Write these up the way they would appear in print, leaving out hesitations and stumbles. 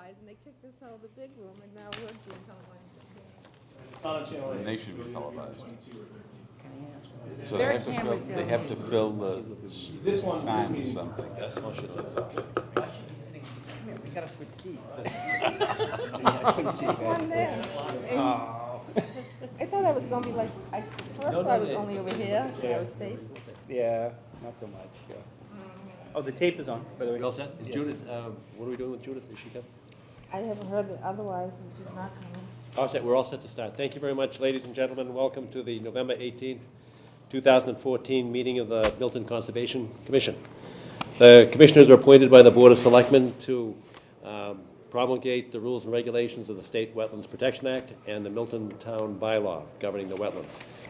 otherwise, and they kicked us out of the big room, and now we're being televised. It's not on channel 8. They should be televised. 22 or 13. So There are cameras they down have there. to fill the This one, this time or meeting's something. That's what it's us. We gotta switch seats. There's one there. And I thought I was gonna be like, first I was only over here, and I was safe. Yeah, not so much. Yeah. Oh, the tape is on, by the way. We all set? Is Yes. Judith, what are we doing with Judith? Is she coming? I haven't heard it otherwise, and she's not coming. All set, we're all set to start. Thank you very much, ladies and gentlemen. Welcome to the November 18th, 2014 meeting of the Milton Conservation Commission. The commissioners are appointed by the Board of Selectmen to promulgate the rules and regulations of the State Wetlands Protection Act and the Milton Town Bylaw governing the wetlands.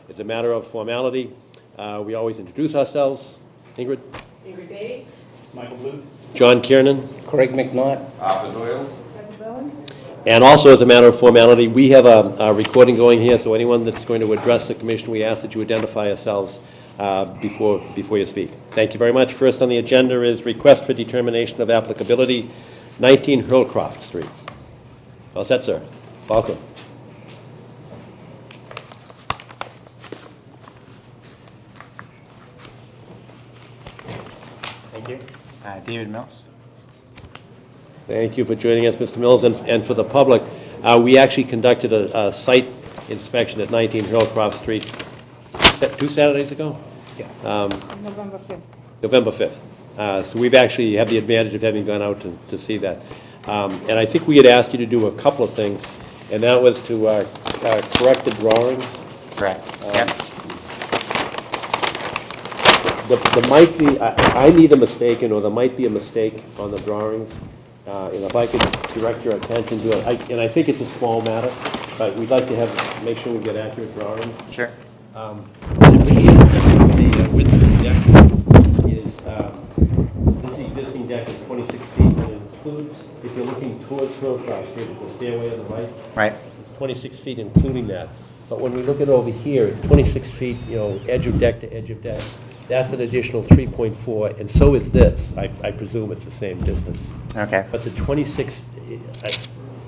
It's a matter of formality. We always introduce ourselves. Ingrid? Ingrid Beatty? Michael Blue. John Kiernan? Craig McNaught. Arthur Doyle? And also, as a matter of formality, we have a recording going here, so anyone that's going to address the commission, we ask that you identify yourselves before you speak. Thank you very much. First on the agenda is request for determination of applicability, 19 Hurlcroft Street. All set, sir. Welcome. Thank you. David Mills. Thank you for joining us, Mr. Mills, and for the public. We actually conducted a site inspection at 19 Hurlcroft Street 2 Saturdays ago? November 5th. November 5th. So we've actually had the advantage of having gone out to see that. And I think we had asked you to do a couple of things, and that was to correct the drawings. Correct. Yep. There might be, I'm either mistaken, or there might be a mistake on the drawings. And if I could direct your attention to it, and I think it's a small matter, but we'd like to make sure we get accurate drawings. Sure. I believe that the width of the deck is, this existing deck is 26 feet, and it includes, if you're looking towards Hillcroft Street, the stairway on the right, Right. it's 26 feet including that. But when we look at over here, it's 26 feet, edge of deck to edge of deck. That's an additional 3.4, and so is this. I presume it's the same distance. Okay. But the 26,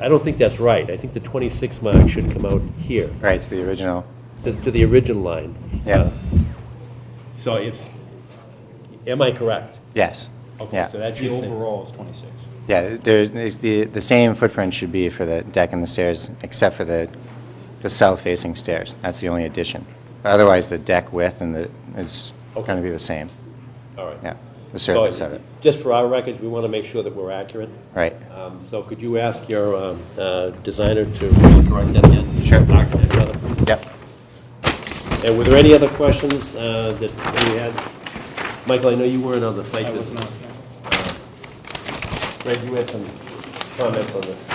I don't think that's right. I think the 26 mark should come out here, Right, to the original. to the original line. Yeah. So am I correct? Yes. Okay, Yeah. so that's The your overall is 26. Yeah, there's the same footprint should be for the deck and the stairs, except for the south-facing stairs. That's the only addition. Otherwise, the deck width and is going to be the same. All right. Yeah, the surface of it. Just for our records, we want to make sure that we're accurate. Right. So could you ask your designer to correct that again? Sure. Architect, rather. Yep. And were there any other questions that we had? Michael, I know you weren't on the site I was visit. not. Greg, you had some comments on this.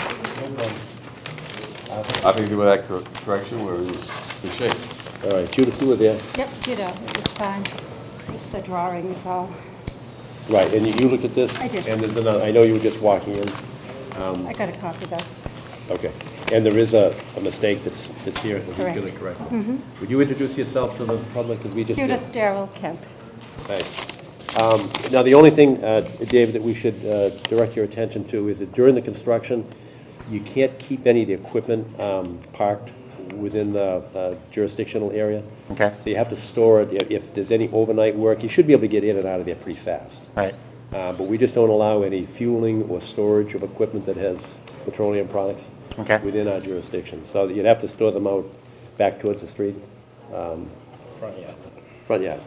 I think give that correction where it is the shape. All right, Judith, you were there. Yep, it was fine. Just the drawing is all. Right, and you looked at this? I did. And there's another, I know you were just walking in. I got a copy though. Okay. And there is a mistake that's here, and he's going to Correct. correct it. Would you introduce yourself to the public, because we just did? Judith Darrell Kemp. Thanks. Now, the only thing, David, that we should direct your attention to is that during the construction, you can't keep any of the equipment parked within the jurisdictional area. Okay. So you have to store it. If there's any overnight work, you should be able to get in and out of there pretty fast. Right. But we just don't allow any fueling or storage of equipment that has petroleum products Okay. within our jurisdiction. So you'd have to store them out back towards the street. Front, yeah. Front yard.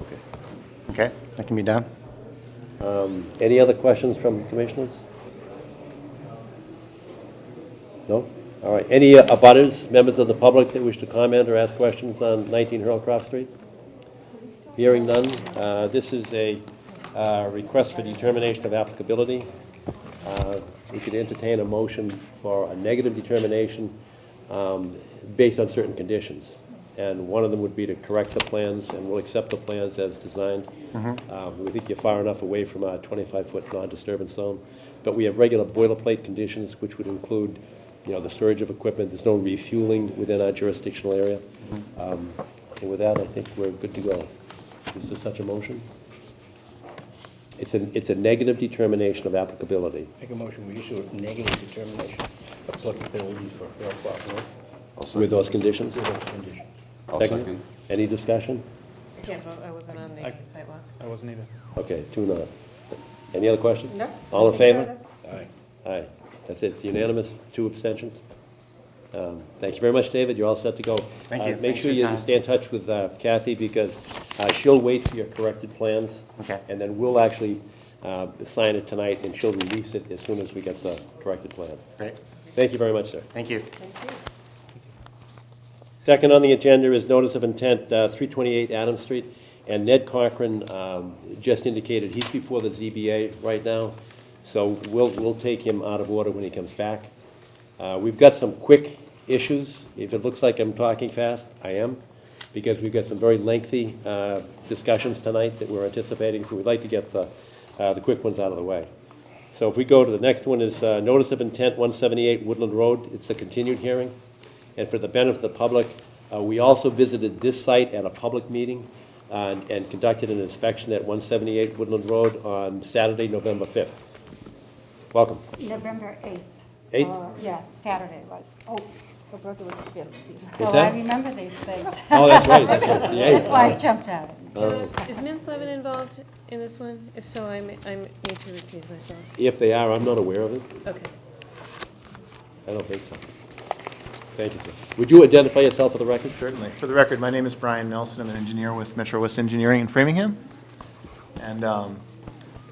Okay. Okay, that can be done. Any other questions from commissioners? No? All right. Any abutters, members of the public that wish to comment or ask questions on 19 Hurlcroft Street? Hearing none. This is a request for determination of applicability. We could entertain a motion for a negative determination based on certain conditions. And one of them would be to correct the plans, and we'll accept the plans as designed. We think you're far enough away from our 25-foot non-disturbance zone. But we have regular boilerplate conditions, which would include, the storage of equipment. There's no refueling within our jurisdictional area. And with that, I think we're good to go. Is there such a motion? It's a negative determination of applicability. Make a motion, we issue a negative determination of applicability for Hillcroft Road I'll second. with those conditions. with those conditions. I'll Second. second. Any discussion? I can't vote, I wasn't on the sidewalk. I wasn't either. Okay, 2-0. Any other questions? No. All in favor? Aye. Aye. That's it. It's unanimous, 2 abstentions. Thank you very much, David. You're all set to go. Thank you. Make Thanks sure for you your time. stay in touch with Kathy, because she'll wait for your corrected plans. Okay. And then we'll actually sign it tonight, and she'll release it as soon as we get the corrected plans. Great. Thank you very much, sir. Thank you. Second on the agenda is notice of intent, 328 Adams Street. And Ned Cochran just indicated he's before the ZBA right now, so we'll take him out of order when he comes back. We've got some quick issues. If it looks like I'm talking fast, I am, because we've got some very lengthy discussions tonight that we're anticipating, so we'd like to get the quick ones out of the way. So if we go to the next one is notice of intent, 178 Woodland Road. It's a continued hearing. And for the benefit of the public, we also visited this site at a public meeting and conducted an inspection at 178 Woodland Road on Saturday, November 5th. Welcome. November 8th. 8th? Yeah, Saturday it was. Oh, her birthday was the 5th. So that? I remember these things. Oh, that's right, that's right, the 8th. That's why it jumped out at me. Is Mins Levin involved in this one? If so, I need to recuse myself. If they are, I'm not aware of it. Okay. I don't think so. Thank you, sir. Would you identify yourself for the record? Certainly. For the record, my name is Brian Nelson. I'm an engineer with Metro West Engineering in Framingham. And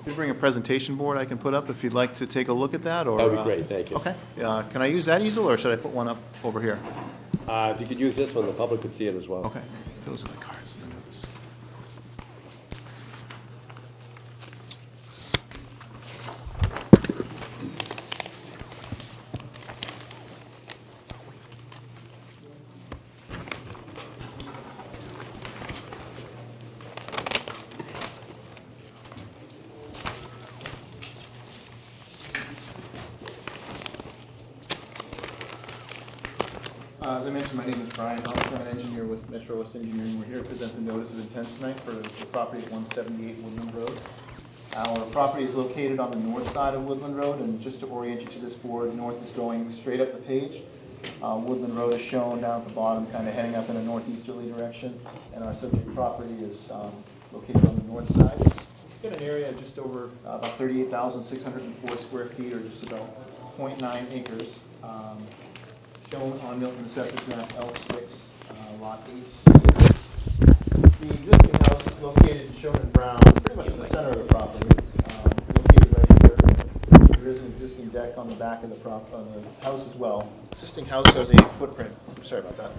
we bring a presentation board I can put up if you'd like to take a look at that, or... That would be great, thank you. Okay. Can I use that easel, or should I put one up over here? If you could use this one, the public could see it as well. Okay. Those are the cards. I know this. As I mentioned, my name is Brian Nelson. I'm an engineer with Metro West Engineering. We're here to present the notice of intent tonight for the property at 178 Woodland Road. Our property is located on the north side of Woodland Road, and just to orient you to this board, north is going straight up the page. Woodland Road is shown down at the bottom, kind of heading up in a northeasterly direction, and our subject property is located on the north side. It's got an area of just over about 38,604 square feet, or just about 0.9 acres. Shown on Milton Assessors Map L6, Lot 8. The existing house is located and shown in brown, pretty much in the center of the property. Located right here. There is an existing deck on the back of the house as well. Existing house has a footprint, sorry about that,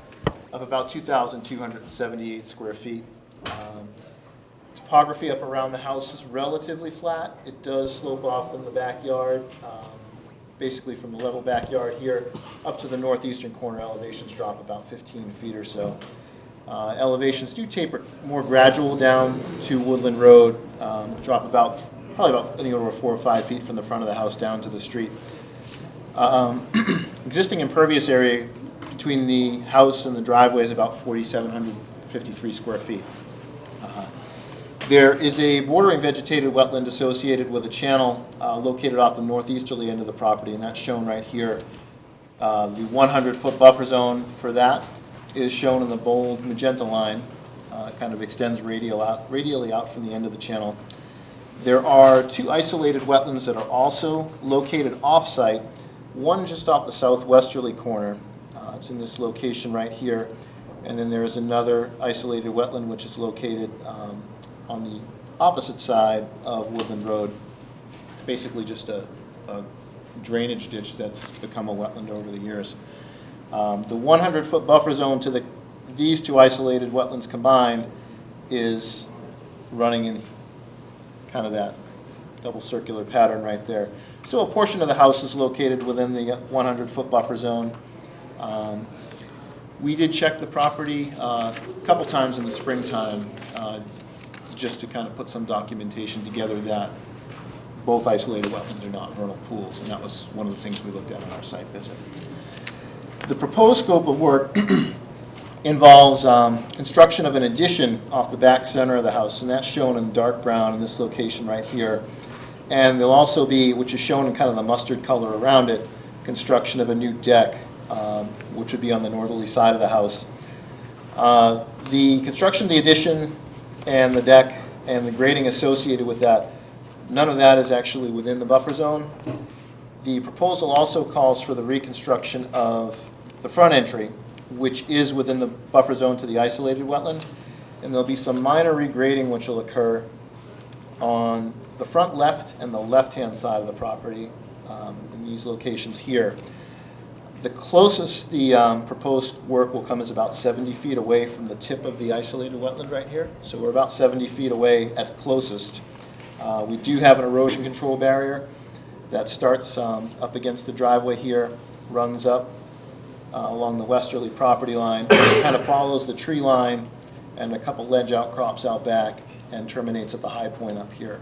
of about 2,278 square feet. Topography up around the house is relatively flat. It does slope off in the backyard. Basically from the level backyard here up to the northeastern corner, elevations drop about 15 feet or so. Elevations do taper more gradual down to Woodland Road, drop probably about in the order of 4 or 5 feet from the front of the house down to the street. Existing impervious area between the house and the driveway is about 4,753 square feet. There is a bordering vegetated wetland associated with a channel located off the northeasterly end of the property, and that's shown right here. The 100-foot buffer zone for that is shown in the bold magenta line. It kind of extends radially out from the end of the channel. There are 2 isolated wetlands that are also located off-site, one just off the southwesterly corner. It's in this location right here. And then there is another isolated wetland which is located on the opposite side of Woodland Road. It's basically just a drainage ditch that's become a wetland over the years. The 100-foot buffer zone to these 2 isolated wetlands combined is running in kind of that double circular pattern right there. So a portion of the house is located within the 100-foot buffer zone. We did check the property a couple times in the springtime just to kind of put some documentation together that both isolated wetlands are not vernal pools, and that was one of the things we looked at on our site visit. The proposed scope of work involves construction of an addition off the back center of the house, and that's shown in dark brown in this location right here. And there'll also be, which is shown in kind of the mustard color around it, construction of a new deck, which would be on the northerly side of the house. The construction of the addition and the deck and the grading associated with that, none of that is actually within the buffer zone. The proposal also calls for the reconstruction of the front entry, which is within the buffer zone to the isolated wetland. And there'll be some minor regrading which will occur on the front left and the left-hand side of the property in these locations here. The closest the proposed work will come is about 70 feet away from the tip of the isolated wetland right here. So we're about 70 feet away at closest. We do have an erosion control barrier that starts up against the driveway here, runs up along the westerly property line, kind of follows the tree line and a couple ledge outcrops out back and terminates at the high point up here.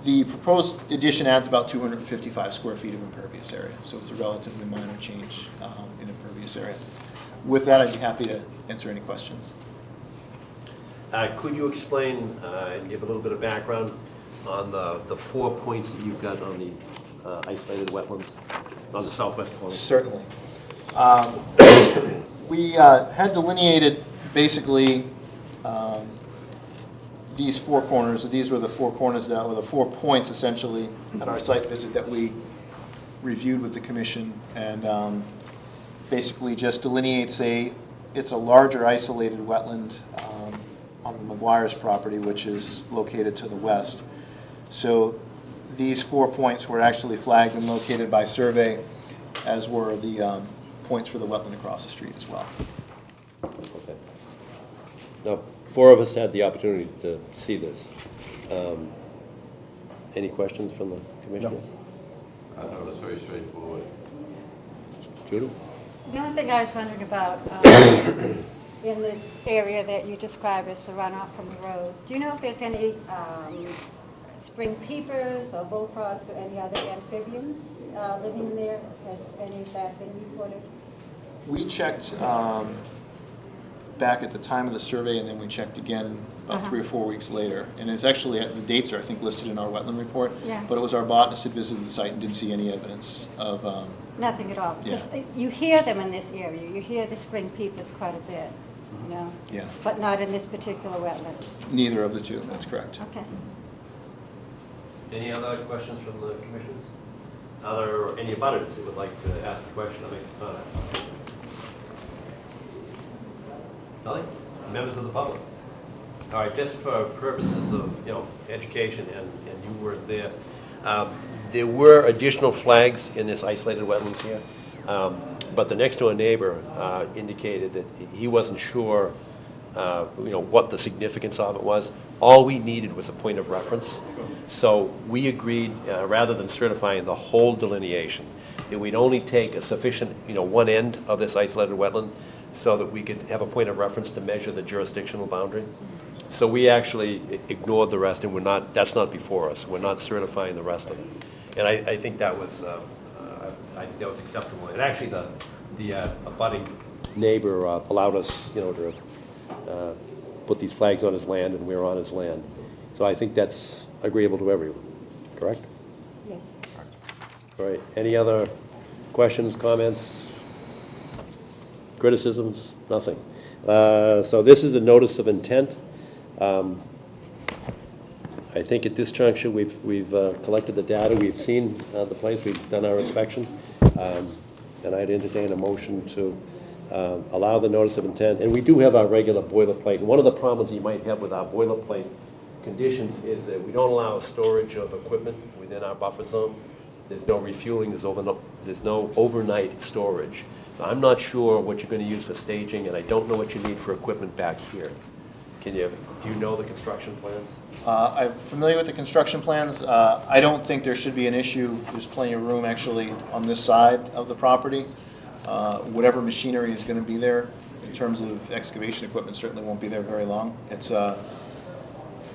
The proposed addition adds about 255 square feet of impervious area, so it's a relatively minor change in impervious area. With that, I'd be happy to answer any questions. Could you explain and give a little bit of background on the 4 points that you've got on the isolated wetlands on the southwest corner? Certainly. We had delineated basically these four corners. These were the four corners that were the 4 points essentially at our site visit that we reviewed with the commission, and basically just delineates it's a larger isolated wetland on the McGuire's property, which is located to the west. So these 4 points were actually flagged and located by survey, as were the points for the wetland across the street as well. Okay. Now, 4 of us had the opportunity to see this. Any questions from the commissioners? I thought it was very straightforward. Judy? The only thing I was wondering about, in this area that you describe as the runoff from the road, do you know if there's any spring peepers or bullfrogs or any other amphibians living in there? Has any of that been reported? We checked back at the time of the survey, and then we checked again about 3 or 4 weeks later. And it's actually, the dates are, I think, listed in our wetland report. Yeah. But it was our botanist had visited the site and didn't see any evidence of... Nothing at all? Yeah. Because you hear them in this area. You hear the spring peepers quite a bit, you know? Yeah. But not in this particular wetland. Neither of the two, that's correct. Okay. Any other questions from the commissioners? Are there any abutters who would like to ask a question or make a comment? Nothing? Members of the public? All right, just for purposes of, education, and you weren't there, there were additional flags in this isolated wetlands here, but the next door neighbor indicated that he wasn't sure, what the significance of it was. All we needed was a point of reference. So we agreed, rather than certifying the whole delineation, that we'd only take a sufficient, one end of this isolated wetland so that we could have a point of reference to measure the jurisdictional boundary. So we actually ignored the rest, and that's not before us. We're not certifying the rest of it. And I think that was, acceptable. And actually, the abutting neighbor allowed us, to put these flags on his land, and we're on his land. So I think that's agreeable to everyone, correct? Yes. All right, any other questions, comments, criticisms? Nothing. So this is a notice of intent. I think at this juncture, we've collected the data, we've seen the place, we've done our inspection, and I'd entertain a motion to allow the notice of intent. And we do have our regular boilerplate. And one of the problems you might have with our boilerplate conditions is that we don't allow storage of equipment within our buffer zone. There's no refueling, there's no overnight storage. So I'm not sure what you're going to use for staging, and I don't know what you need for equipment back here. Do you know the construction plans? I'm familiar with the construction plans. I don't think there should be an issue. There's plenty of room actually on this side of the property. Whatever machinery is going to be there in terms of excavation equipment certainly won't be there very long. It's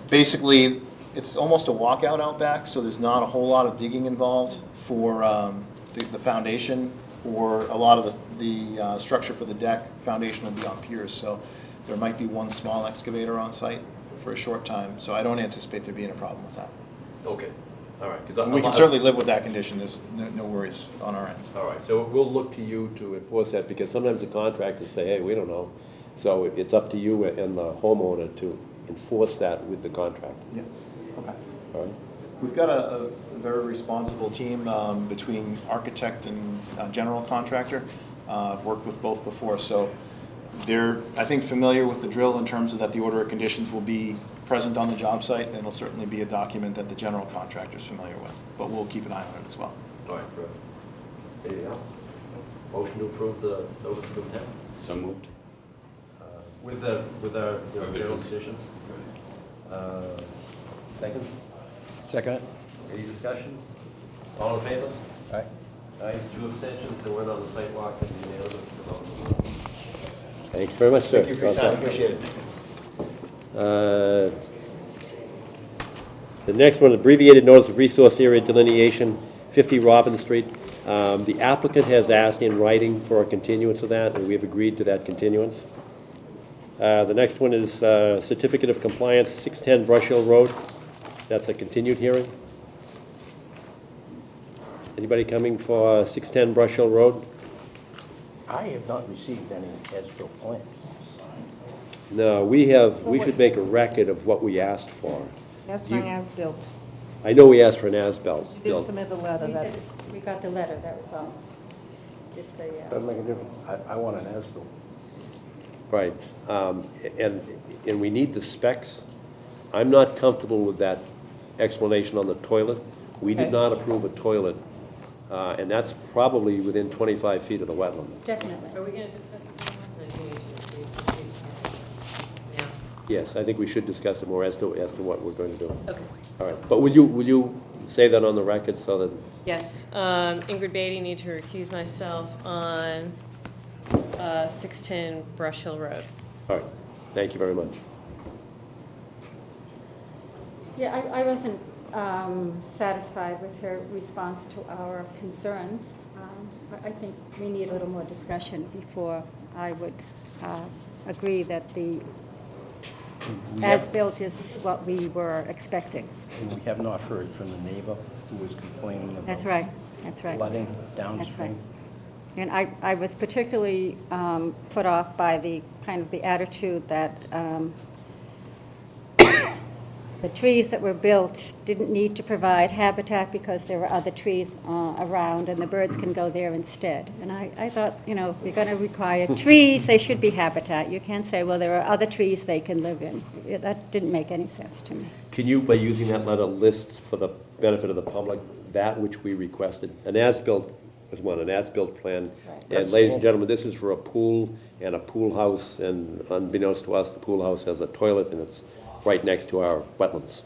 basically, it's almost a walkout out back, so there's not a whole lot of digging involved for the foundation or a lot of the structure for the deck, foundation will be on piers, so there might be one small excavator on site for a short time, so I don't anticipate there being a problem with that. Okay, all right. 'Cause We can certainly live with that condition, there's no worries on our end. All right, so we'll look to you to enforce that, because sometimes the contractors say, hey, we don't know. So it's up to you and the homeowner to enforce that with the contractor. Yeah, okay. All right? We've got a very responsible team between architect and general contractor. I've worked with both before, so they're, I think, familiar with the drill in terms of that the order of conditions will be present on the job site, and it'll certainly be a document that the general contractor is familiar with, but we'll keep an eye on it as well. All right, good. Anything else? Motion to approve the notice of intent? So moved. With our general conditions? Second? Second? Any discussion? All in favor? Aye. Aye, 2 abstentions, and we're on the sidewalk and unanimous. Thank you very much, sir. Thank you for your time, appreciate it. The next one, abbreviated notice of resource area delineation, 50 Robin Street. The applicant has asked in writing for a continuance of that, and we have agreed to that continuance. The next one is certificate of compliance, 610 Brush Hill Road. That's a continued hearing. Anybody coming for 610 Brush Hill Road? I have not received any as-built plans. No, we should make a record of what we asked for. That's my as-built. I know we asked for an as-built. You did submit the letter We that, said, we got the letter, that was all. Just the, Doesn't make a difference. I want an as-built. Right, and we need the specs. I'm not comfortable with that explanation on the toilet. We did Okay. not approve a toilet, and that's probably within 25 feet of the wetland. definitely. Are we gonna discuss this anymore? Now? Yes, I think we should discuss it more as to what we're going to do. Okay. All right, but will you say that on the record so that, Yes, Ingrid Beatty, need to recuse myself on 610 Brush Hill Road. all right, thank you very much. Yeah, I wasn't satisfied with her response to our concerns. I think we need a little more discussion before I would agree that the as-built is what we were expecting. And we have not heard from the neighbor who was complaining about. That's right, that's right. Flooding That's right. downstream. And I was particularly put off by the kind of the attitude that the trees that were built didn't need to provide habitat because there were other trees around and the birds can go there instead. And I thought, you know, if you're going to require trees, they should be habitat. You can't say, well, there are other trees they can live in. That didn't make any sense to me. Can you, by using that letter, list for the benefit of the public that which we requested? An as-built is one, an as-built plan. Right. And ladies and gentlemen, this is for a pool and a pool house, and unbeknownst to us, the pool house has a toilet, and it's right next to our wetlands.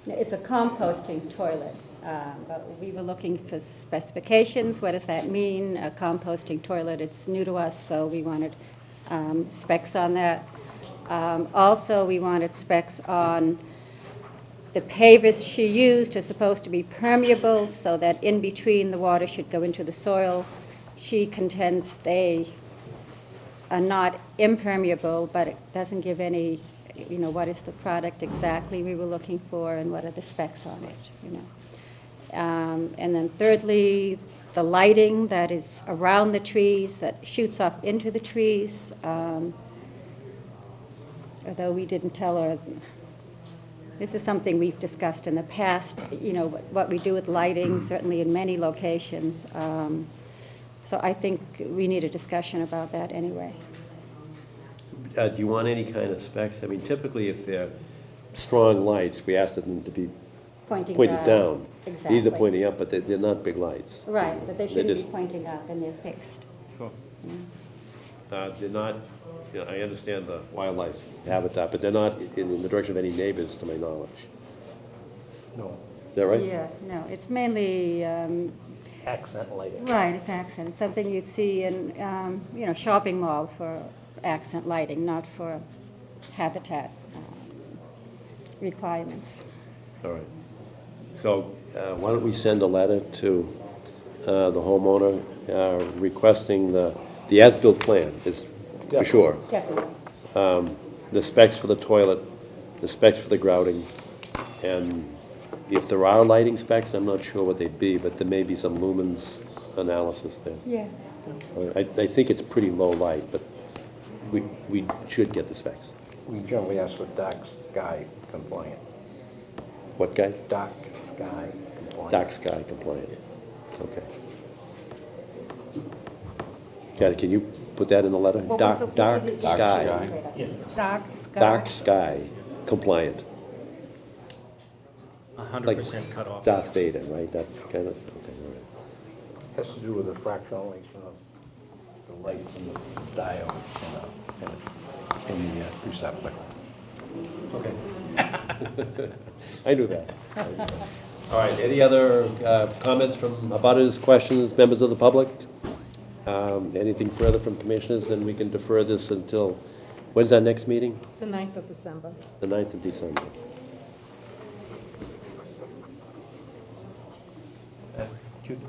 It's a composting toilet, but we were looking for specifications. What does that mean, a composting toilet? It's new to us, so we wanted specs on that. Also, we wanted specs on the pavers she used are supposed to be permeable so that in between the water should go into the soil. She contends they are not impermeable, but it doesn't give any, you know, what is the product exactly we were looking for and what are the specs on it, you know. And then thirdly, the lighting that is around the trees, that shoots up into the trees. Although we didn't tell her, this is something we've discussed in the past, you know, what we do with lighting, certainly in many locations. So I think we need a discussion about that anyway. Do you want any kind of specs? I mean, typically, if they're strong lights, we ask them to be pointed down. Exactly. These are pointing up, but they're not big lights. Right, but they They're shouldn't be just- pointing up and they're fixed. Sure. They're not, you know, I understand the wildlife habitat, but they're not in the direction of any neighbors, to my knowledge. No, Is that right? Yeah, no, it's mainly, accent lighting. right, it's accent. It's something you'd see in, you know, shopping mall for accent lighting, not for habitat requirements. All right. So why don't we send a letter to the homeowner, requesting the as-built plan, is for sure. Definitely. The specs for the toilet, the specs for the grouting, and if there are lighting specs, I'm not sure what they'd be, but there may be some lumens analysis there. Yeah. I think it's pretty low light, but we should get the specs. We generally ask for dark sky compliant. What guy? Dark sky compliant. Dark sky compliant. Okay. Kathy, can you put that in the letter? What was the- Dark what did it- sky. Dark sky. Dark sky compliant. 100% cut off. Darth Vader, right? That kind of, okay, all right. Has to do with the fractionalization of the lights and the diode in the receptacle. Okay. I knew that. All right, any other comments from abutters, questions, members of the public? Anything further from commissioners? Then we can defer this until, when's our next meeting? The 9th of December. The 9th of December. Jude,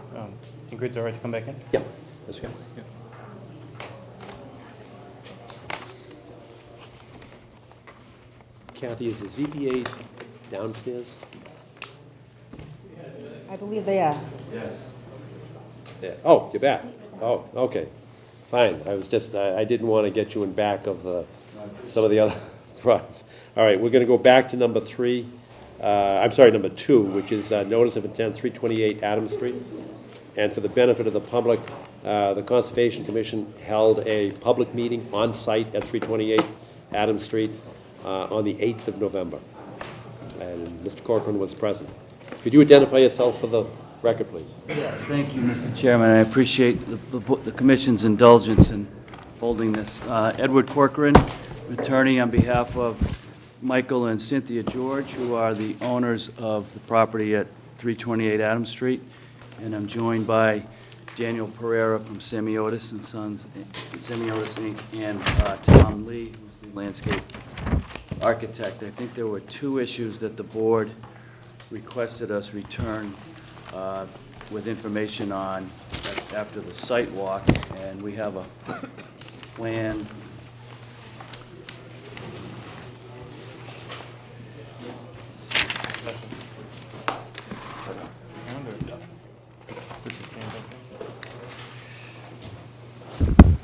Ingrid's all right to come back in? Yeah, that's good. Kathy, is the ZBA downstairs? I believe they are. Yeah. Oh, you're back. Oh, okay. Fine. I was just, I didn't want to get you in back of some of the other thrusts. All right, we're going to go back to number 3. I'm sorry, number 2, which is notice of intent, 328 Adams Street. And for the benefit of the public, the Conservation Commission held a public meeting on site at 328 Adams Street on the 8th of November. And Mr. Corcoran was present. Could you identify yourself for the record, please? Yes, thank you, Mr. Chairman. I appreciate the Commission's indulgence in holding this. Edward Corcoran, attorney on behalf of Michael and Cynthia George, who are the owners of the property at 328 Adams Street. And I'm joined by Daniel Pereira from Semiotis and Sons, Semiotis Inc., and Tom Lee, who's the landscape architect. I think there were 2 issues that the board requested us return with information on after the site walk, and we have a plan.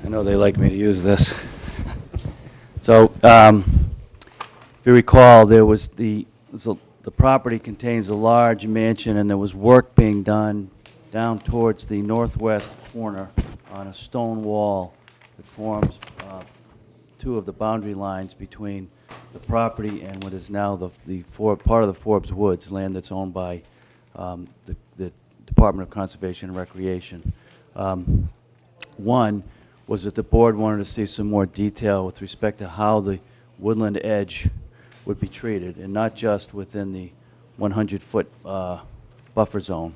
I know they like me to use this. So, if you recall, there was the property contains a large mansion, and there was work being done down towards the northwest corner on a stone wall that forms 2 of the boundary lines between the property and what is now part of the Forbes Woods, land that's owned by the Department of Conservation and Recreation. One was that the board wanted to see some more detail with respect to how the woodland edge would be treated, and not just within the 100-foot buffer zone.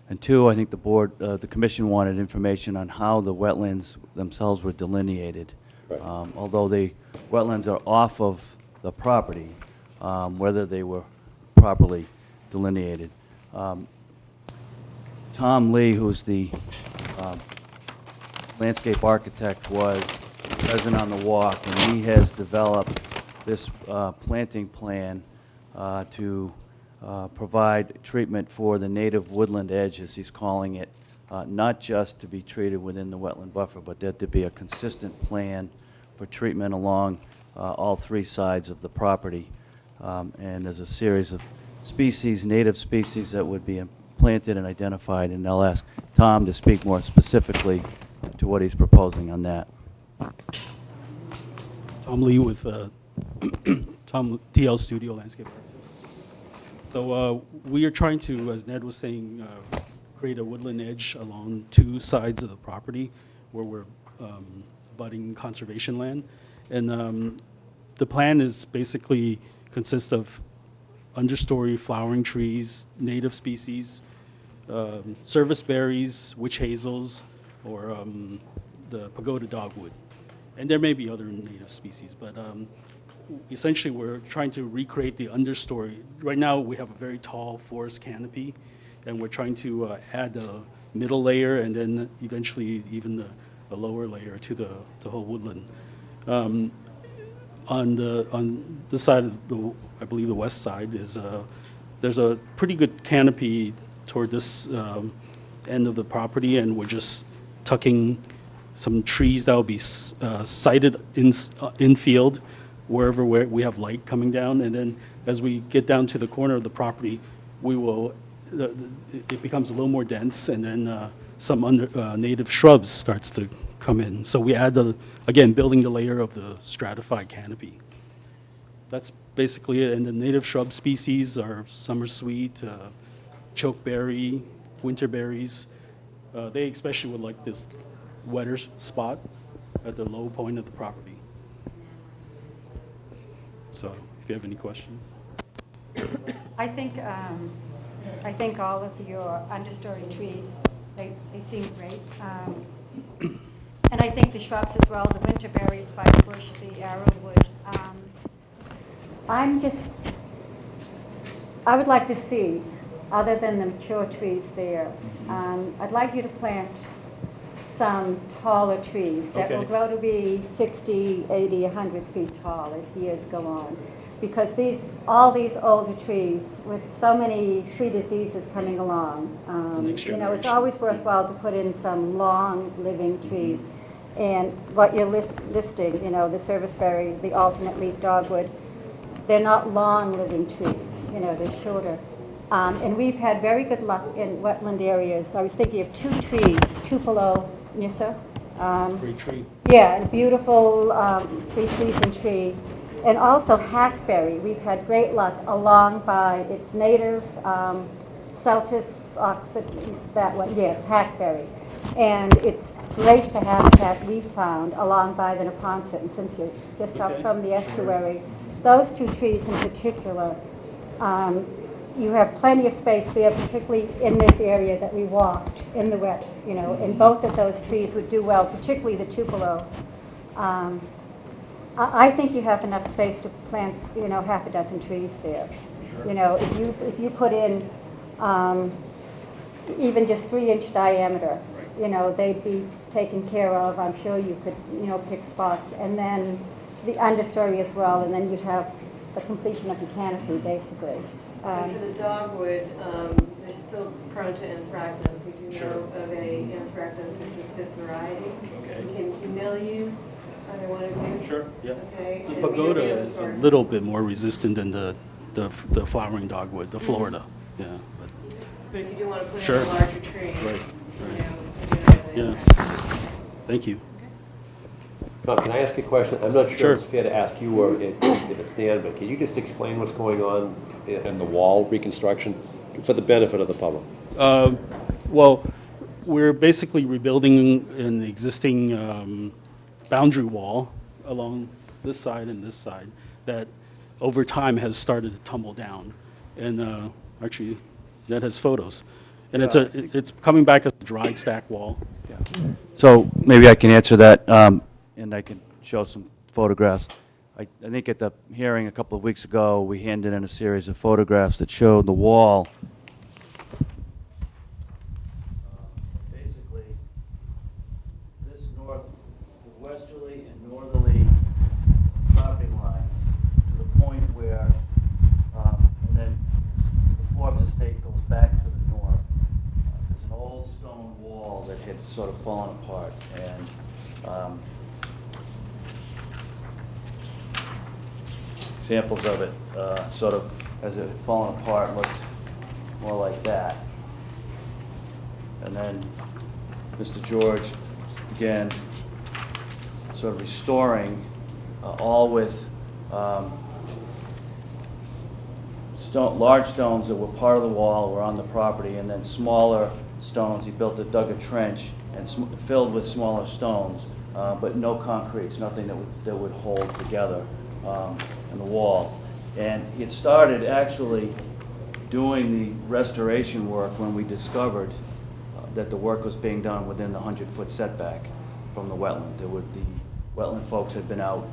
And 2, I think the commission wanted information on how the wetlands themselves were delineated. Right. Although the wetlands are off of the property, whether they were properly delineated. Tom Lee, who's the landscape architect, was present on the walk, and he has developed this planting plan to provide treatment for the native woodland edge, as he's calling it, not just to be treated within the wetland buffer, but that to be a consistent plan for treatment along all 3 sides of the property. And there's a series of species, native species, that would be planted and identified, and I'll ask Tom to speak more specifically to what he's proposing on that. Tom Lee with Tom TL Studio Landscape Architects. So we are trying to, as Ned was saying, create a woodland edge along 2 sides of the property where we're abutting conservation land. And the plan is basically consists of understory flowering trees, native species, service berries, witch hazels, or the pagoda dogwood. And there may be other native species, but essentially we're trying to recreate the understory. Right now we have a very tall forest canopy, and we're trying to add a middle layer and then eventually even the lower layer to the whole woodland. On this side of I believe the west side is there's a pretty good canopy toward this end of the property, and we're just tucking some trees that will be sited in field wherever we have light coming down, and then as we get down to the corner of the property, we will it becomes a little more dense, and then some native shrubs starts to come in. So we add again, building the layer of the stratified canopy. That's basically it. And the native shrub species are summer sweet, chokeberry, winterberries. They especially would like this wetter spot at the low point of the property. So if you have any questions. I think all of your understory trees, they seem great. And I think the shrubs as well, the winterberry, spicebush, the arrowwood. I would like to see, other than the mature trees there, I'd like you to plant some taller trees that will grow to be 60, 80, 100 feet tall as years go on. Because all these older trees, with so many tree diseases coming along, it's always worthwhile to put in some long living trees. And what you're listing, the serviceberry, the alternate leaf dogwood, they're not long living trees, they're shorter. And we've had very good luck in wetland areas. I was thinking of two trees, Tupelo nyssa. Great tree. Yeah, a beautiful three-season tree. And also hackberry. We've had great luck along by its native Celtis oxid, that one, yes, hackberry. And it's great for habitat we found along by the Neponset. And since you're just up from the estuary, those two trees in particular, you have plenty of space there, particularly in this area that we walked in the wet, and both of those trees would do well, particularly the Tupelo. I think you have enough space to plant, half a dozen trees there. Sure. If you put in even just 3-inch diameter, they'd be taken care of. I'm sure you could, pick spots, and then the understory as well, and then you'd have the completion of the canopy, basically. For the dogwood, they're still prone to anthracnose. We do know of a anthracnose-resistant variety. We can email you. Either one of you? Sure, yeah. Okay. The pagoda is a little bit more resistant than the flowering dogwood, the Florida. Yeah. But if you do want to put in a larger tree, right. Yeah. Thank you. Tom, can I ask a question? I'm not sure if it's fair to ask you or if it's Dan, but can you just explain what's going on in the wall reconstruction for the benefit of the public? Well, we're basically rebuilding an existing boundary wall along this side and this side that over time has started to tumble down. And actually, that has photos. And it's coming back as a dried stack wall. Yeah. So maybe I can answer that, and I can show some photographs. I think at the hearing a couple of weeks ago, we handed in a series of photographs that showed the wall. Basically, this westerly and northerly property line to the point where, and then the Forbes estate goes back to the north. There's an old stone wall that had sort of fallen apart, and examples of it, sort of as it had fallen apart, looked more like that. And then Mr. George, again, sort of restoring, all with large stones that were part of the wall, were on the property, and then smaller stones. He dug a trench and filled with smaller stones, but no concrete, nothing that would hold together in the wall. And he had started actually doing the restoration work when we discovered that the work was being done within the 100-foot setback from the wetland. The wetland folks had been out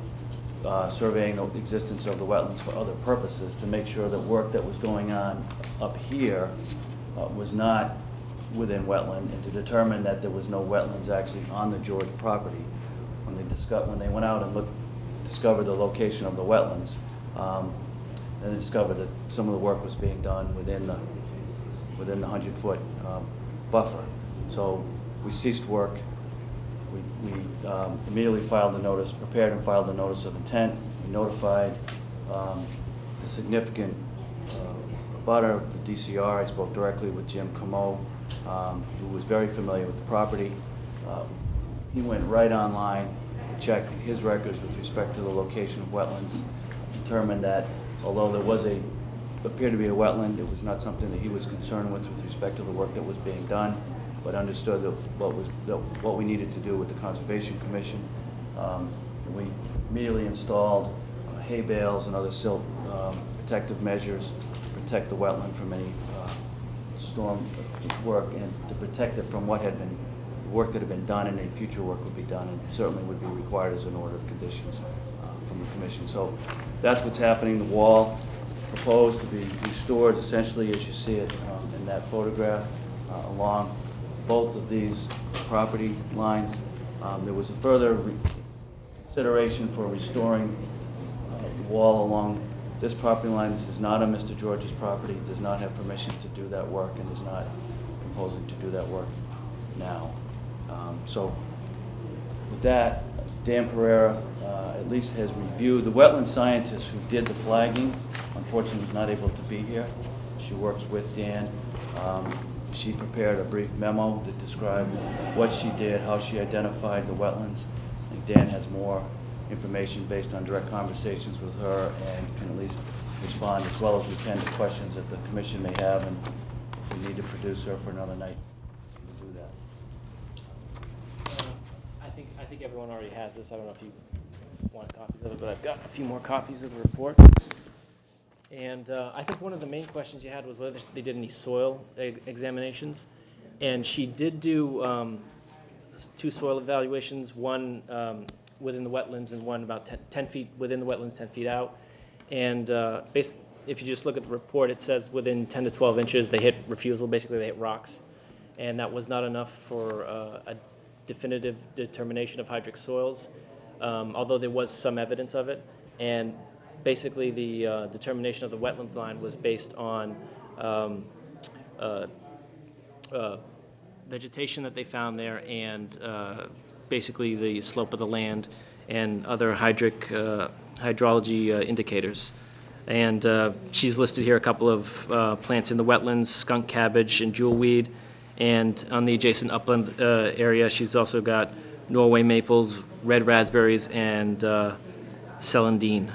surveying the existence of the wetlands for other purposes to make sure that work that was going on up here was not within wetland, and to determine that there was no wetlands actually on the George property. When they went out and discovered the location of the wetlands, and they discovered that some of the work was being done within the 100-foot buffer. So we ceased work. We immediately filed a notice, prepared and filed a notice of intent. We notified the significant abutter, the DCR. I spoke directly with Jim Camo, who was very familiar with the property. He went right online to check his records with respect to the location of wetlands, determined that although there was appeared to be a wetland, it was not something that he was concerned with respect to the work that was being done, but understood that what we needed to do with the Conservation Commission. We immediately installed hay bales and other silt protective measures to protect the wetland from any storm work and to protect it from what had been work that had been done, and any future work would be done, and certainly would be required as an order of conditions from the commission. So that's what's happening. The wall proposed to be restored essentially as you see it in that photograph along both of these property lines. There was a further consideration for restoring the wall along this property line. This is not on Mr. George's property. He does not have permission to do that work and is not proposing to do that work now. So with that, Dan Pereira at least has reviewed. The wetland scientist who did the flagging, unfortunately, was not able to be here. She works with Dan. She prepared a brief memo that described what she did, how she identified the wetlands. I think Dan has more information based on direct conversations with her and can at least respond as well as we can to questions that the commission may have, and if we need to produce her for another night, we'll do that. I think everyone already has this. I don't know if you want copies of it, but I've got a few more copies of the report. And I think one of the main questions you had was whether they did any soil examinations. And she did do 2 soil evaluations, one within the wetlands and one about 10 feet within the wetlands, 10 feet out. And if you just look at the report, it says within 10 to 12 inches they hit refusal, basically they hit rocks. And that was not enough for a definitive determination of hydric soils, although there was some evidence of it. And basically the determination of the wetlands line was based on vegetation that they found there and basically the slope of the land and other hydrology indicators. And she's listed here a couple of plants in the wetlands, skunk cabbage and jewelweed. And on the adjacent upland area, she's also got Norway maples, red raspberries, and celandine.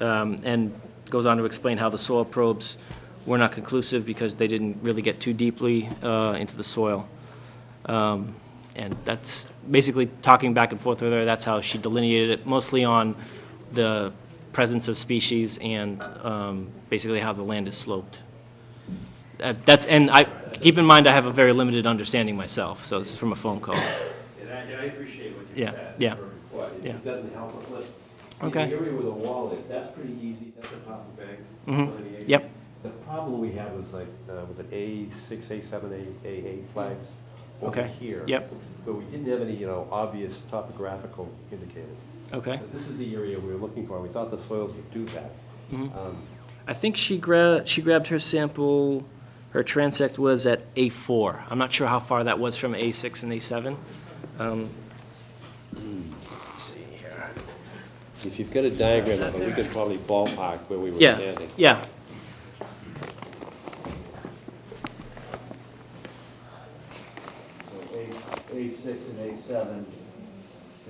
And goes on to explain how the soil probes were not conclusive because they didn't really get too deeply into the soil. And that's basically talking back and forth with her. That's how she delineated it, mostly on the presence of species and basically how the land is sloped. And I keep in mind I have a very limited understanding myself, so this is from a phone call. And I appreciate what you said. Yeah. It doesn't help us with Okay. the area where the wall is. That's pretty easy. That's the top of the bank. Mm-hmm. Yep. The problem we had was like with an A6, A7, A8 flags over Okay. here. Yep. But we didn't have any, obvious topographical indicators. Okay. So this is the area we were looking for. We thought the soils would do that. Mm-hmm. I think she grabbed her sample. Her transect was at A4. I'm not sure how far that was from A6 and A7. Let's see here. If you've got a diagram of it, we could probably ballpark where we were Yeah. standing. Yeah. So A6 and A7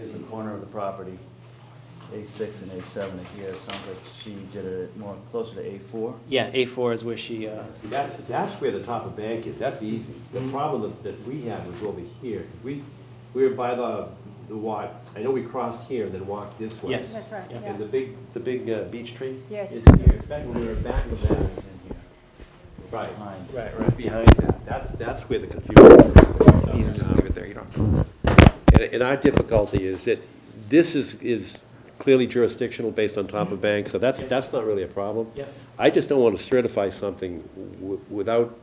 is the corner of the property. A6 and A7 here. It sounds like she did it more closer to A4. Yeah, A4 is where she. See, that's where the top of bank is. That's easy. The problem that we had was over here. We were by the walk. I know we crossed here and then walked this way. Yes. That's right, Yep. yeah. And the big beech tree? Yes. It's here. It's back when we were back of that. It's in here. Right. Behind. Right behind that. That's where the confusion is. You just leave it there, you don't. And our difficulty is that this is clearly jurisdictional based on top of bank, so that's not really a problem. Yep. I just don't want to certify something without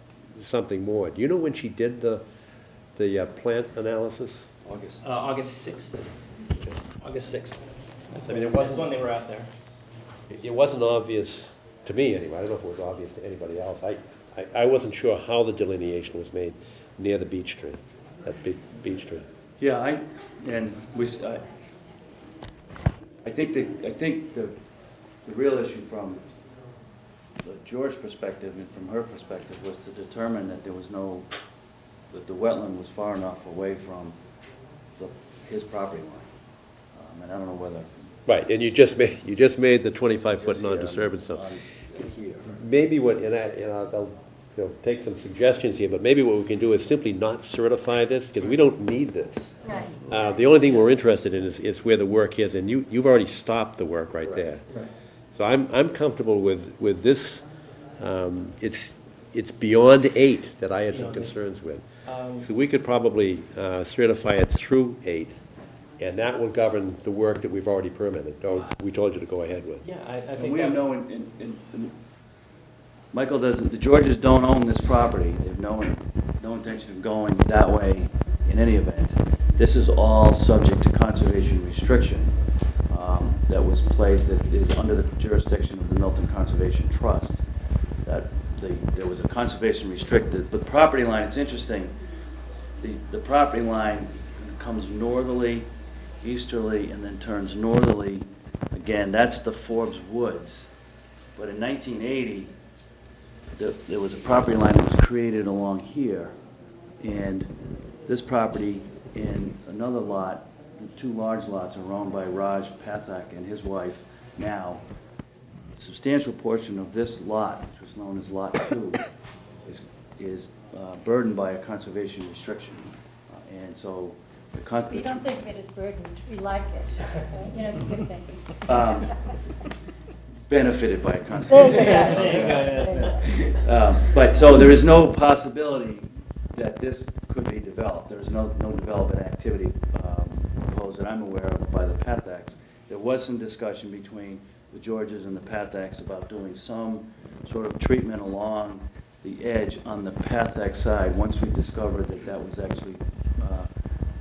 something more. Do you know when she did the plant analysis? August. August 6th. August 6th. I mean, it That's wasn't, when they were out there. it wasn't obvious, to me anyway, I don't know if it was obvious to anybody else. I wasn't sure how the delineation was made near the beech tree, that big beech tree. Yeah, I think the real issue from George's perspective and from her perspective was to determine that that the wetland was far enough away from his property line. And I don't know whether. Right, and you just made the 25-foot non-disturbance zone. Here. Maybe what, they'll, take some suggestions here, but maybe what we can do is simply not certify this, because we don't need this. Right. The only thing we're interested in is where the work is, and you've already stopped the work right there. Right. So I'm comfortable with this. It's beyond 8 that I had some concerns with. So we could probably certify it through 8, and that will govern the work that we've already permitted, or we told you to go ahead with. Yeah, I And think we have that, Michael doesn't, the Georges don't own this property. They have no intention of going that way in any event. This is all subject to conservation restriction that was placed, that is under the jurisdiction of the Milton Conservation Trust. There was a conservation restricted, but the property line, it's interesting, the property line comes northerly, easterly, and then turns northerly. Again, that's the Forbes Woods. But in 1980, there was a property line that was created along here, and this property and another lot, the 2 large lots are owned by Raj Pathak and his wife now. A substantial portion of this lot, which was known as Lot 2, is burdened by a conservation restriction. And so the We don't think of it as burdened, we like it, so, it's a good thing. benefited by a conservation. There you go. But so there is no possibility that this could be developed. There is no development activity proposed that I'm aware of by the Pathaks. There was some discussion between the Georges and the Pathaks about doing some sort of treatment along the edge on the Pathak side. Once we discovered that that was actually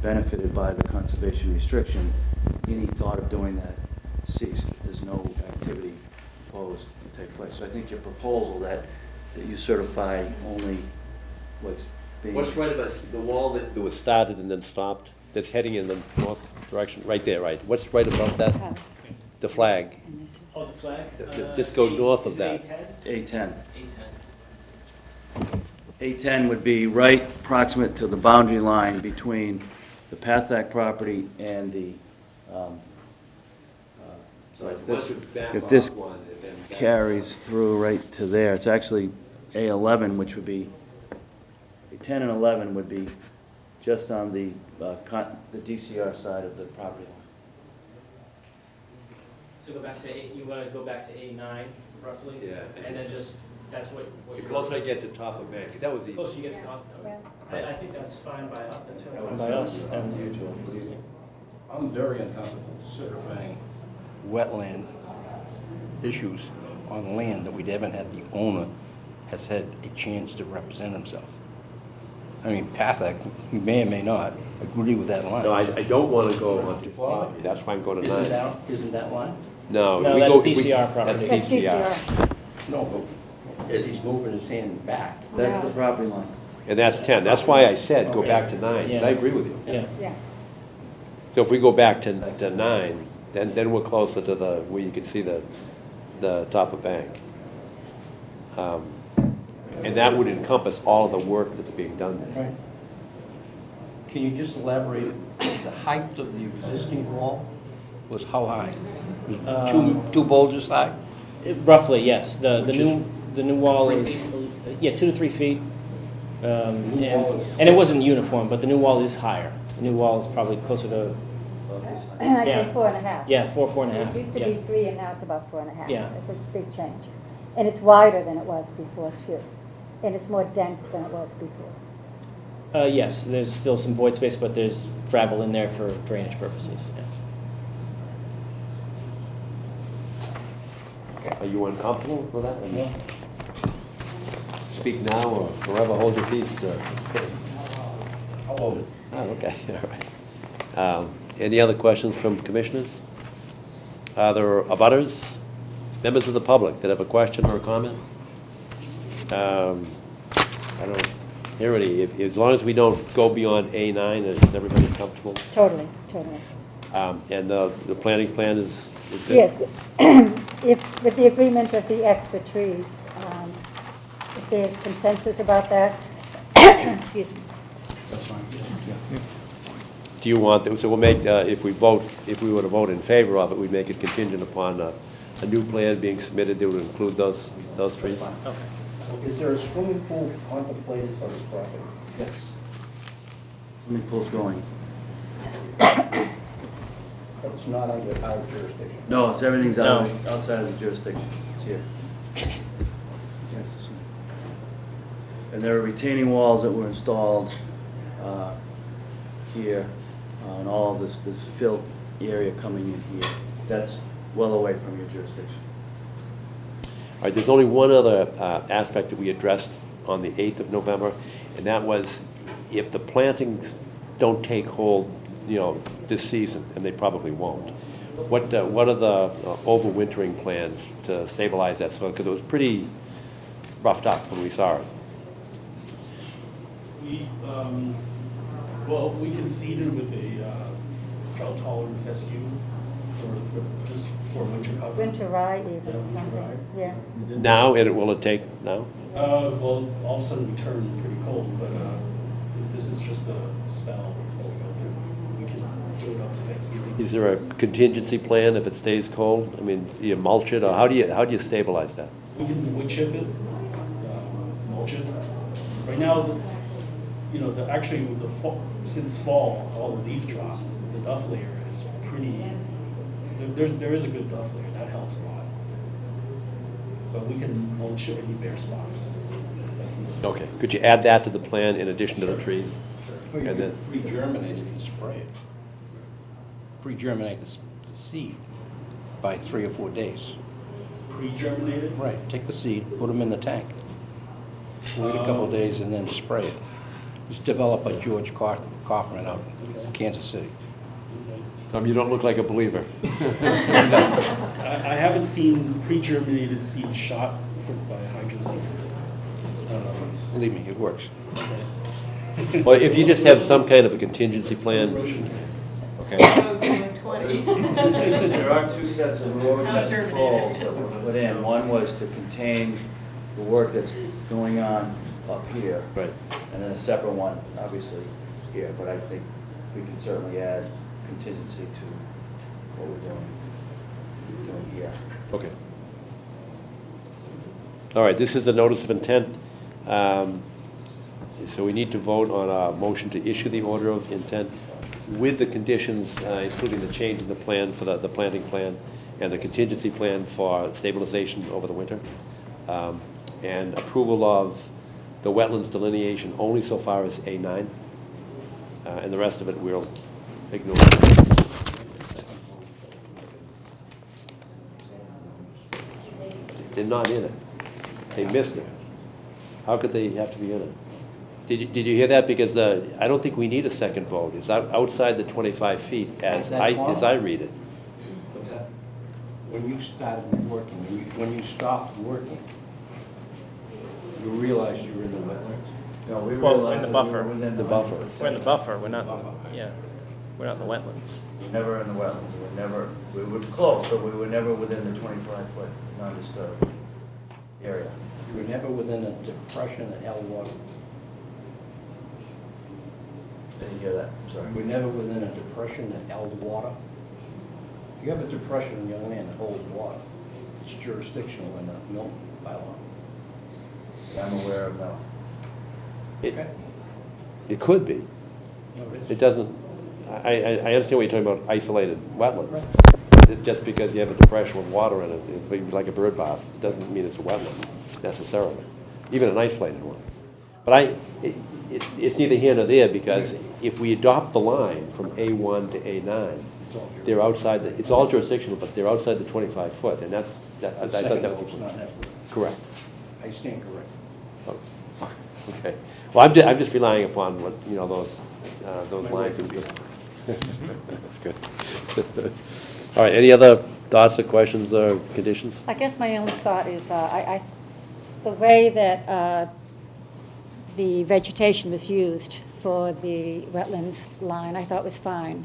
benefited by the conservation restriction, any thought of doing that ceased. There's no activity proposed to take place. So I think your proposal that you certify only what's being... What's right about the wall that was started and then stopped, that's heading in the north direction, right there, right? What's right about that? The flag. oh, the flag? Just go north of that. A10. A10. A10 would be right proximate to the boundary line between the Pathak property and the, so if this carries through right to there, it's actually A11, which would be, A10 and 11 would be just on the DCR side of the property line. So go back to you want to go back to A9 roughly? Yeah. And then just, that's what The you're... closer I get to top of man, because that was the... Closer you get to top, Yeah. I think that's fine by us. That's fine by us. And I'm very uncomfortable certifying wetland issues on land that we haven't had the owner has had a chance to represent himself. I mean, Pathak, he may or may not agree with that line. No, I don't want to go onto property, that's why I'm going to 9. Isn't that line? No. No, we that's go- we- DCR property. That's DCR. No, but as he's moving his hand back. That's the property line. And that's 10. That's why I said go back to 9, because I agree with you. Yeah. Yeah. So if we go back to 9, then we're closer to the, where you can see the top of bank. And that would encompass all of the work that's being done there. Right. Can you just elaborate, the height of the existing wall was how high? Was two boulders high? Roughly, yes. The Which new wall is 2 to 3 feet. And it wasn't uniform, but the new wall is higher. The new wall is probably closer to I'd Yeah. say 4.5. yeah 4.5. It used to yeah. be 3 and now it's about 4.5. Yeah. It's a big change. And it's wider than it was before too. And it's more dense than it was before. Yes, there's still some void space, but there's gravel in there for drainage purposes. Yeah. Are you uncomfortable with that? Yeah. So speak now or forever hold your peace, sir? I'll hold it. Oh, okay, all right. Any other questions from commissioners? Are there abutters, members of the public that have a question or a comment? I don't hear any. As long as we don't go beyond A9, is everybody comfortable? Totally, totally. And the planning plan is good? Yes, if, with the agreement of the extra trees, if there's consensus about that, excuse me. That's fine. Do you want, so we'll make, if we were to vote in favor of it, we'd make it contingent upon a new plan being submitted that would include those trees? Okay. Is there a swimming pool contemplated for this property? Yes. Swimming pool's going. But it's not under our jurisdiction. No, it's, everything's outside of the jurisdiction. It's here. Yes, this one. And there are retaining walls that were installed here, and all of this fill area coming in here. That's well away from your jurisdiction. All right, there's only one other aspect that we addressed on the 8th of November, and that was if the plantings don't take hold, this season, and they probably won't, what are the overwintering plans to stabilize that soil? Because it was pretty roughed up when we saw it. Well, we can seed it with a drought-tolerant fescue for winter cover. Winter rye even, Yeah, winter something, rye. yeah. Now, and will it take now? Well, all of a sudden we turn pretty cold, but if this is just a spell that we go through, we can do it up to Thanksgiving. Is there a contingency plan if it stays cold? I mean, do you mulch it, or how do you stabilize that? We can wood chip it, mulch it. Right now, actually with since fall, all the leaf drop, the duff layer is pretty. There is a good duff layer that helps a lot. But we can mulch any bare spots. That's the, Okay, could you add that to the plan in addition to the trees? Well, you And then- could pre-germinate it and spray it. Pre-germinate the seed by 3 or 4 days. pre-germinated. Right, take the seed, put them in the tank. Wait a couple of days and then spray it. It's developed by George Kaufman out in Kansas City. Tom, you don't look like a believer. I haven't seen pre-germinated seeds shot by hydro seed. Believe me, it works. Well, if you just have some kind of a contingency plan, Erosion tank. okay. 20. There are two sets of erosion controls that were put in. One was to contain the work that's going on up here. Right. And then a separate one, obviously, here. But I think we can certainly add contingency to what we're doing here. Okay. All right, this is a notice of intent. So we need to vote on a motion to issue the order of intent with the conditions, including the change in the plan for the planting plan and the contingency plan for stabilization over the winter, and approval of the wetlands delineation only so far as A9, and the rest of it we'll ignore. They're not in it. They missed it. How could they have to be in it? Did you hear that? Because I don't think we need a second vote. It's outside the 25 feet as I read it. What's that? When you started working, when you stopped working, you realized you were in the wetlands? No, we Well, realized in the that buffer. we were within The buffer. We're in the buffer, we're not, yeah, we're not in the wetlands. We're never in the wetlands. We were close, but we were never within the 25-foot non-disturbed area. You were never within a depression that held water. Didn't hear that, I'm sorry. You were never within a depression that held water. You have a depression in your land that holds water. It's jurisdictional in the Milton bylaw. I'm aware of no. It could be. No, it is. It doesn't, I understand what you're talking about, isolated wetlands. Just because you have a depression with water in it, it'd be like a bird bath, it doesn't mean it's a wetland necessarily, even an isolated one. But it's neither here nor there, because if we adopt the line from A1 to A9, they're outside, it's all jurisdictional, but they're outside the 25 foot, and I thought that was. Not necessary. Correct. I stand correct. Oh, Okay. Well, I'm just relying upon what, you know, those lines. That's good. All right, any other thoughts or questions or conditions? I guess my only thought is, the way that the vegetation was used for the wetlands line, I thought was fine.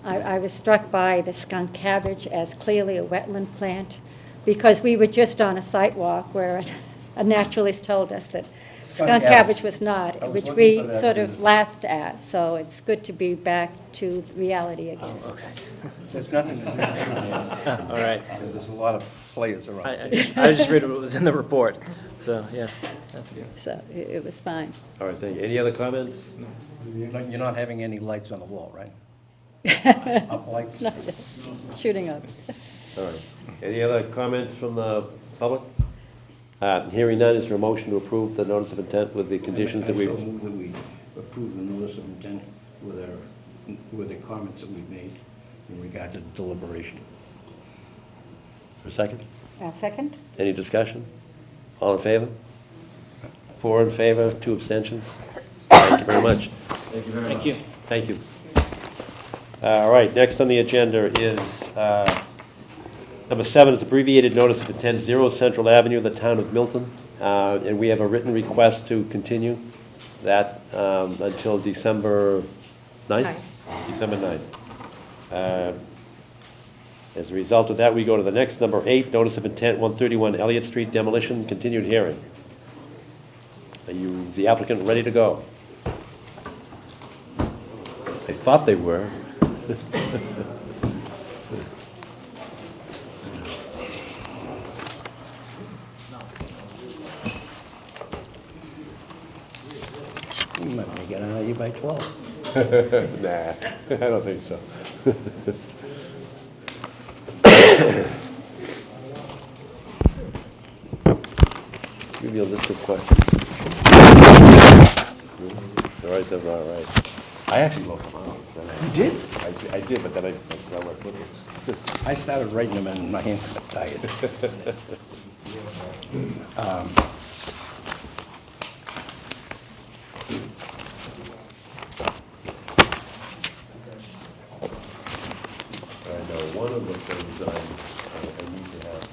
I was struck by the skunk cabbage as clearly a wetland plant, because we were just on a site walk where a naturalist told us that skunk cabbage was not, I was which looking we for that sort in- of laughed at. So it's good to be back to reality again. There's nothing to do. All right. There's a lot of players around. I just read what was in the report, so, yeah, that's good. So it was fine. All right, thank you. Any other comments? You're not having any lights on the wall, right? Up lights? No, shooting up. All right. Any other comments from the public? Hearing none, is there a motion to approve the notice of intent with the conditions that I we've... so move that we approve the notice of intent with the comments that we've made in regard to deliberation. For a second? Second? Any discussion? All in favor? 4 in favor, 2 abstentions. Thank you very much. Thank you very much. Thank you. Thank you. All right, next on the agenda is, number 7 is abbreviated notice of intent, 0 Central Avenue, the town of Milton. And we have a written request to continue that until December 9th? December 9th. As a result of that, we go to the next, number 8, notice of intent, 131 Elliott Street demolition, continued hearing. Are you, the applicant, ready to go? I thought they were. You might make it out of you by 12. Nah, I don't think so. Give you a list of questions. All right, then, all right. I actually wrote them out. You did? I did, but then I found my footnotes. I started writing them and my hand got tired. I know one of the things that I need to have.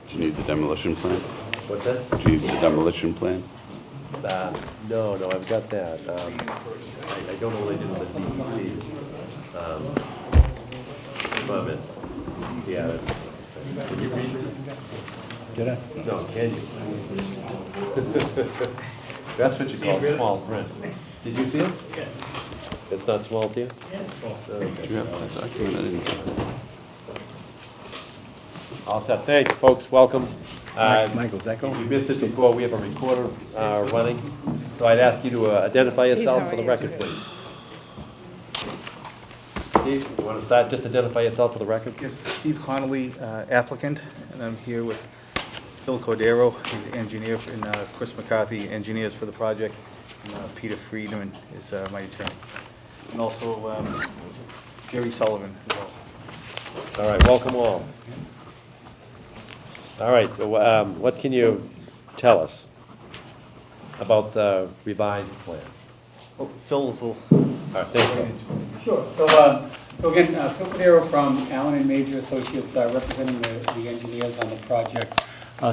Do you need the demolition plan? What's that? Do you need the demolition plan? No, I've got that. I don't know what they did with the DEP comments. Yeah. Can you read it? Did I? No, can you? That's what you call small print. Did you see it? Yeah. It's not small to you? Yeah, it's small. Do you have that document? I didn't get that. All set. Thanks, folks. Welcome. Michael, is that If you going? missed it before, we have a recorder running. So I'd ask you to identify yourself for the record, please. Steve, you want to start? Just identify yourself for the record? Yes, Steve Connolly, applicant, and I'm here with Phil Cordero, he's the engineer, and Chris McCarthy, engineers for the project, and Peter Friedman is my attorney. And also Jerry Sullivan is also. All right, welcome all. All right, what can you tell us about the revised plan? Oh, Phil will. All right, thank you. Sure. So again, Phil Cordero from Allen and Major Associates, representing the engineers on the project.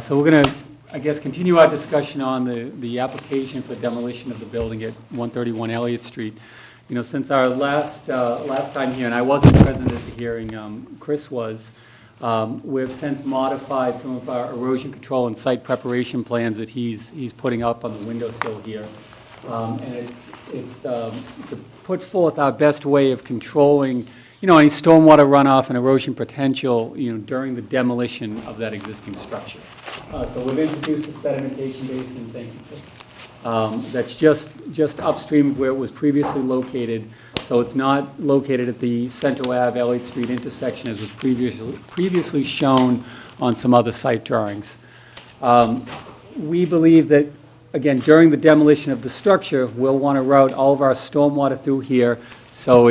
So we're going to, I guess, continue our discussion on the application for demolition of the building at 131 Elliott Street. You know, since our last time here, and I wasn't present at the hearing, Chris was. We've since modified some of our erosion control and site preparation plans that he's putting up on the windowsill here. And it's to put forth our best way of controlling, you know, any stormwater runoff and erosion potential, you know, during the demolition of that existing structure. So we've introduced a sedimentation basin, thank you, Chris. That's just upstream of where it was previously located. So it's not located at the Central Ave Elliott Street intersection as was previously shown on some other site drawings. We believe that, again, during the demolition of the structure, we'll want to route all of our stormwater through here so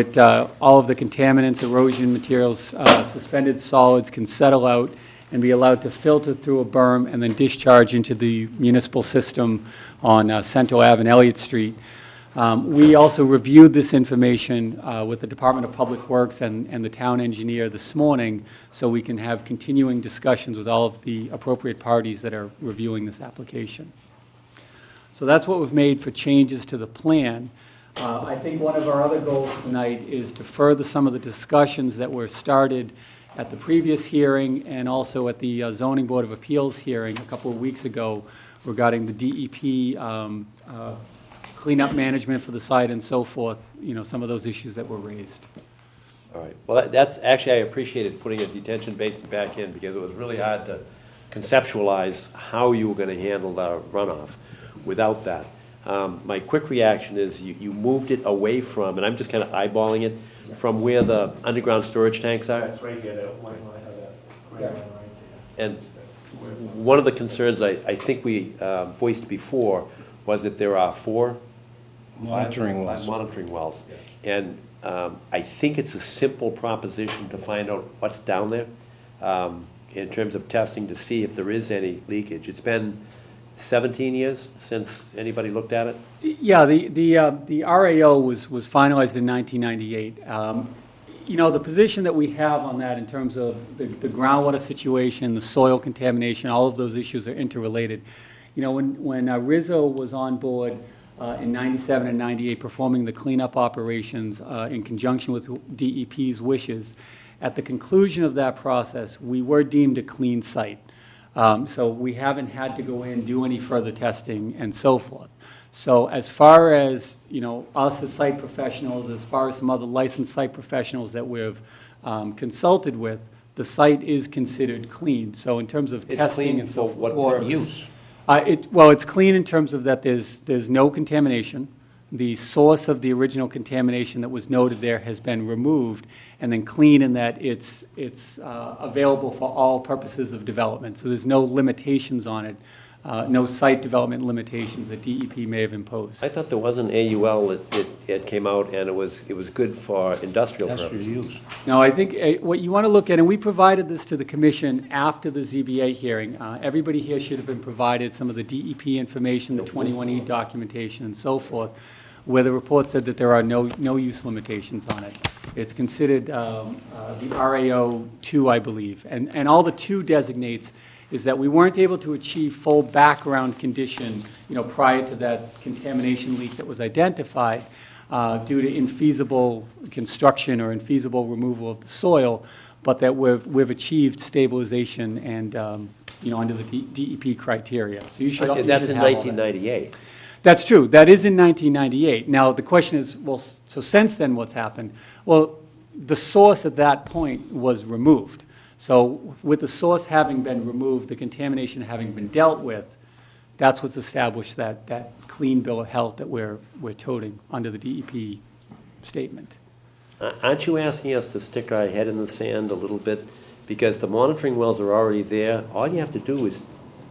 all of the contaminants, erosion materials, suspended solids can settle out and be allowed to filter through a berm and then discharge into the municipal system on Central Ave and Elliott Street. We also reviewed this information with the Department of Public Works and the town engineer this morning, so we can have continuing discussions with all of the appropriate parties that are reviewing this application. So that's what we've made for changes to the plan. I think one of our other goals tonight is to further some of the discussions that were started at the previous hearing and also at the Zoning Board of Appeals hearing a couple of weeks ago regarding the DEP cleanup management for the site and so forth, you know, some of those issues that were raised. All right. Well, that's, actually, I appreciated putting a detention basin back in because it was really hard to conceptualize how you were going to handle the runoff without that. My quick reaction is you moved it away from, and I'm just kind of eyeballing it, from where the underground storage tanks are. That's right here, that white line, that gray line right there. And one of the concerns I think we voiced before was that there are 4 Monitoring wells. monitoring wells. And I think it's a simple proposition to find out what's down there in terms of testing to see if there is any leakage. It's been 17 years since anybody looked at it? Yeah, the RAO was finalized in 1998. You know, the position that we have on that in terms of the groundwater situation, the soil contamination, all of those issues are interrelated. You know, when Rizzo was on board in 97 and 98 performing the cleanup operations in conjunction with DEP's wishes, at the conclusion of that process, we were deemed a clean site. So we haven't had to go in, do any further testing, and so forth. So as far as, you know, us as site professionals, as far as some other licensed site professionals that we've consulted with, the site is considered clean. So in terms of testing and so forth. What use? Well, it's clean in terms of that there's no contamination. The source of the original contamination that was noted there has been removed, and then clean in that it's available for all purposes of development. So there's no limitations on it, no site development limitations that DEP may have imposed. I thought there was an AUL that came out, and it was good for industrial purposes. use. No, I think what you want to look at, and we provided this to the commission after the ZBA hearing. Everybody here should have been provided some of the DEP information, the 21E documentation, and so forth, where the report said that there are no use limitations on it. It's considered the RAO 2, I believe, and all the 2 designates is that we weren't able to achieve full background condition, you know, prior to that contamination leak that was identified due to infeasible construction or infeasible removal of the soil, but that we've achieved stabilization and, you know, under the DEP criteria. So you should. That's in 1998. That's true. That is in 1998. Now, the question is, well, so since then, what's happened? Well, the source at that point was removed. So with the source having been removed, the contamination having been dealt with, that's what's established that clean bill of health that we're toting under the DEP statement. Aren't you asking us to stick our head in the sand a little bit? Because the monitoring wells are already there. All you have to do is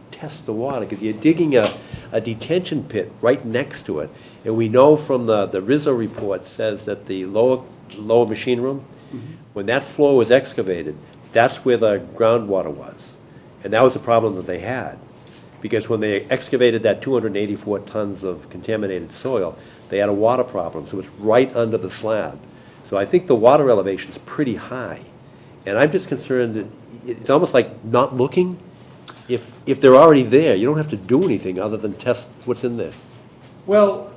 test the water, because you're digging a detention pit right next to it. And we know from the Rizzo report says that the lower machine room, when that floor was excavated, that's where the groundwater was. And that was the problem that they had. Because when they excavated that 284 tons of contaminated soil, they had a water problem, so it's right under the slab. So I think the water elevation is pretty high. And I'm just concerned that it's almost like not looking. If they're already there, you don't have to do anything other than test what's in there. Well,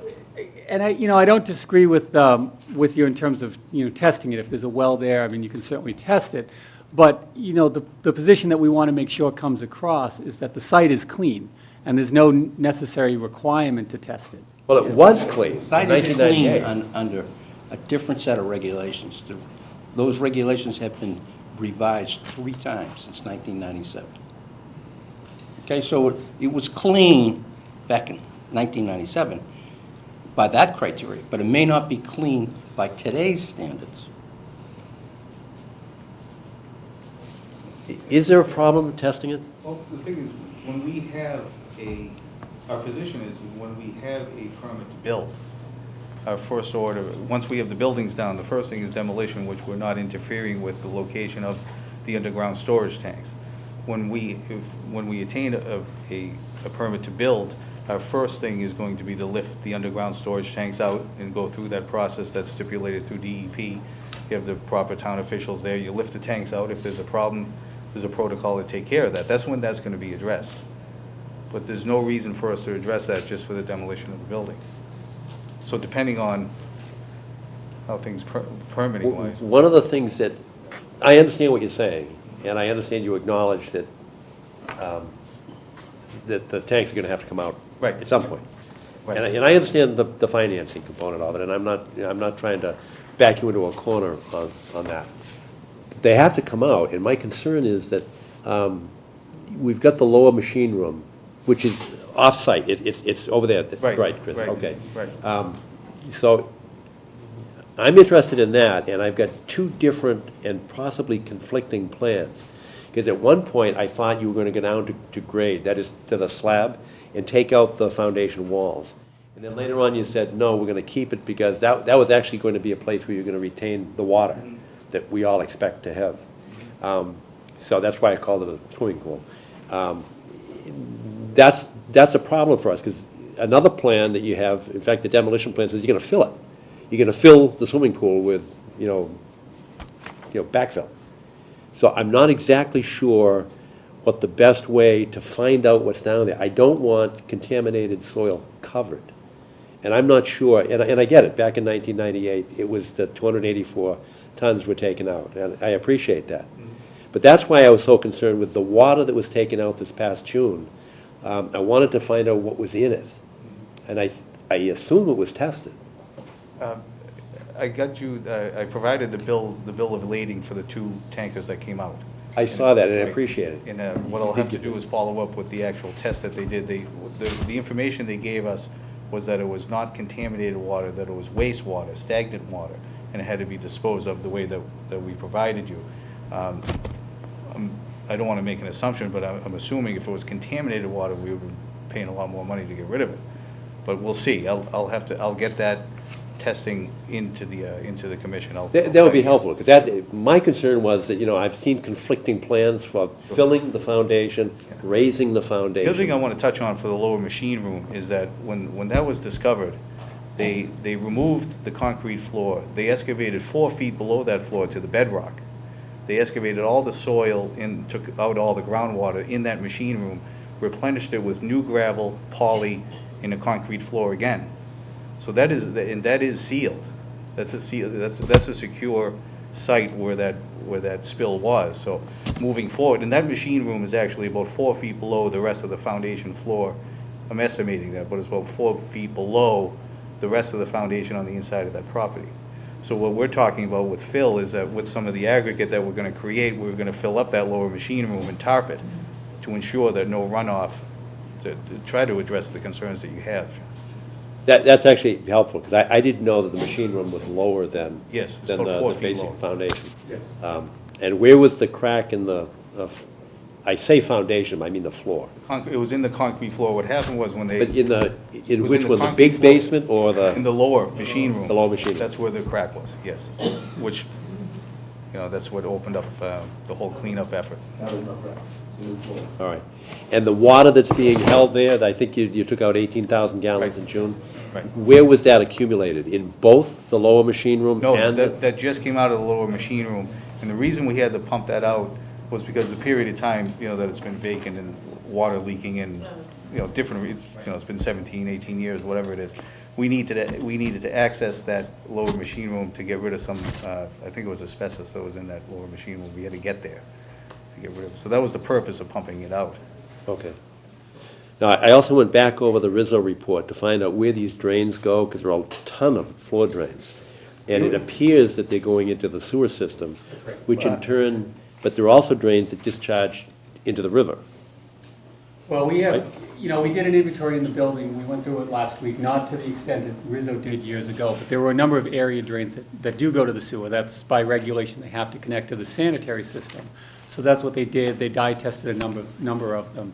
and I don't disagree with you in terms of, you know, testing it. If there's a well there, I mean, you can certainly test it. But, you know, the position that we want to make sure comes across is that the site is clean, and there's no necessary requirement to test it. Well, it was clean in Site is clean 1998. under a different set of regulations. Those regulations have been revised 3 times since 1997. Okay, so it was clean back in 1997 by that criteria, but it may not be clean by today's standards. Is there a problem testing it? Well, the thing is, when we have our position is when we have a permit to build, our first order, once we have the buildings down, the first thing is demolition, which we're not interfering with the location of the underground storage tanks. when we attain a permit to build, our first thing is going to be to lift the underground storage tanks out and go through that process that's stipulated through DEP. You have the proper town officials there, you lift the tanks out. If there's a problem, there's a protocol to take care of that. That's when that's going to be addressed. But there's no reason for us to address that just for the demolition of the building. So depending on how things permitting wise. One of the things that, I understand what you're saying, and I understand you acknowledge that, that the tanks are gonna have to come out Right. at some point. Right. And I understand the financing component of it, and I'm not trying to back you into a corner on that. They have to come out, and my concern is that we've got the lower machine room, which is off-site. It's over there, right, Chris? Right, Okay. right. So I'm interested in that, and I've got two different and possibly conflicting plans. Because at one point, I thought you were going to go down to grade, that is, to the slab, and take out the foundation walls. And then later on, you said, no, we're going to keep it because that was actually going to be a place where you're going to retain the water that we all expect to have. So that's why I called it a swimming pool. That's a problem for us, because another plan that you have, in fact, the demolition plan says you're going to fill it. You're going to fill the swimming pool with, backfill. So I'm not exactly sure what the best way to find out what's down there. I don't want contaminated soil covered. And I'm not sure, and I get it, back in 1998, it was the 284 tons were taken out, and I appreciate that. But that's why I was so concerned with the water that was taken out this past June. I wanted to find out what was in it, and I assume it was tested. I got you, I provided the bill of lading for the two tankers that came out. I saw that, and I appreciate it. And what I'll have to do is follow up with the actual test that they did. The information they gave us was that it was not contaminated water, that it was wastewater, stagnant water, and it had to be disposed of the way that we provided you. I don't want to make an assumption, but I'm assuming if it was contaminated water, we would be paying a lot more money to get rid of it. But we'll see. I'll get that testing into the commission. That would be helpful, because my concern was that, I've seen conflicting plans for filling the foundation, raising the foundation. The other thing I want to touch on for the lower machine room is that when that was discovered, they removed the concrete floor. They excavated 4 feet below that floor to the bedrock. They excavated all the soil and took out all the groundwater in that machine room, replenished it with new gravel, poly, and a concrete floor again. So that is sealed. That's a secure site where that spill was. So moving forward, and that machine room is actually about 4 feet below the rest of the foundation floor. I'm estimating that, but it's about 4 feet below the rest of the foundation on the inside of that property. So what we're talking about with fill is that with some of the aggregate that we're going to create, we're going to fill up that lower machine room and tarp it to ensure that no runoff, to try to address the concerns that you have. That's actually helpful, because I didn't know that the machine room was lower than, Yes, it's than about the 4 feet basic lower. foundation. Yes. And where was the crack in the, I say foundation, I mean the floor. It was in the concrete floor. What happened was when they... But in was which in the one, the concrete big floor. basement or the? In the lower machine room. The lower machine room. That's where the crack was, yes. Which, that's what opened up the whole cleanup effort. All right. And the water that's being held there, I think you took out 18,000 gallons in June? Right. Where was that accumulated? In both the lower machine room No, and? that just came out of the lower machine room. And the reason we had to pump that out was because the period of time, that it's been vacant and water leaking in, different, it's been 17, 18 years, whatever it is. We needed to access that lower machine room to get rid of some, I think it was asbestos that was in that lower machine room. We had to get there to get rid of it. So that was the purpose of pumping it out. Okay. Now, I also went back over the Rizzo report to find out where these drains go, because there are a ton of floor drains. And it appears that they're going into the sewer system, which in turn, but there are also drains that discharge into the river. Well, we have, Right. we did an inventory in the building, we went through it last week, not to the extent that Rizzo did years ago, but there were a number of area drains that do go to the sewer. That's by regulation, they have to connect to the sanitary system. So that's what they did, they dye tested a number of them.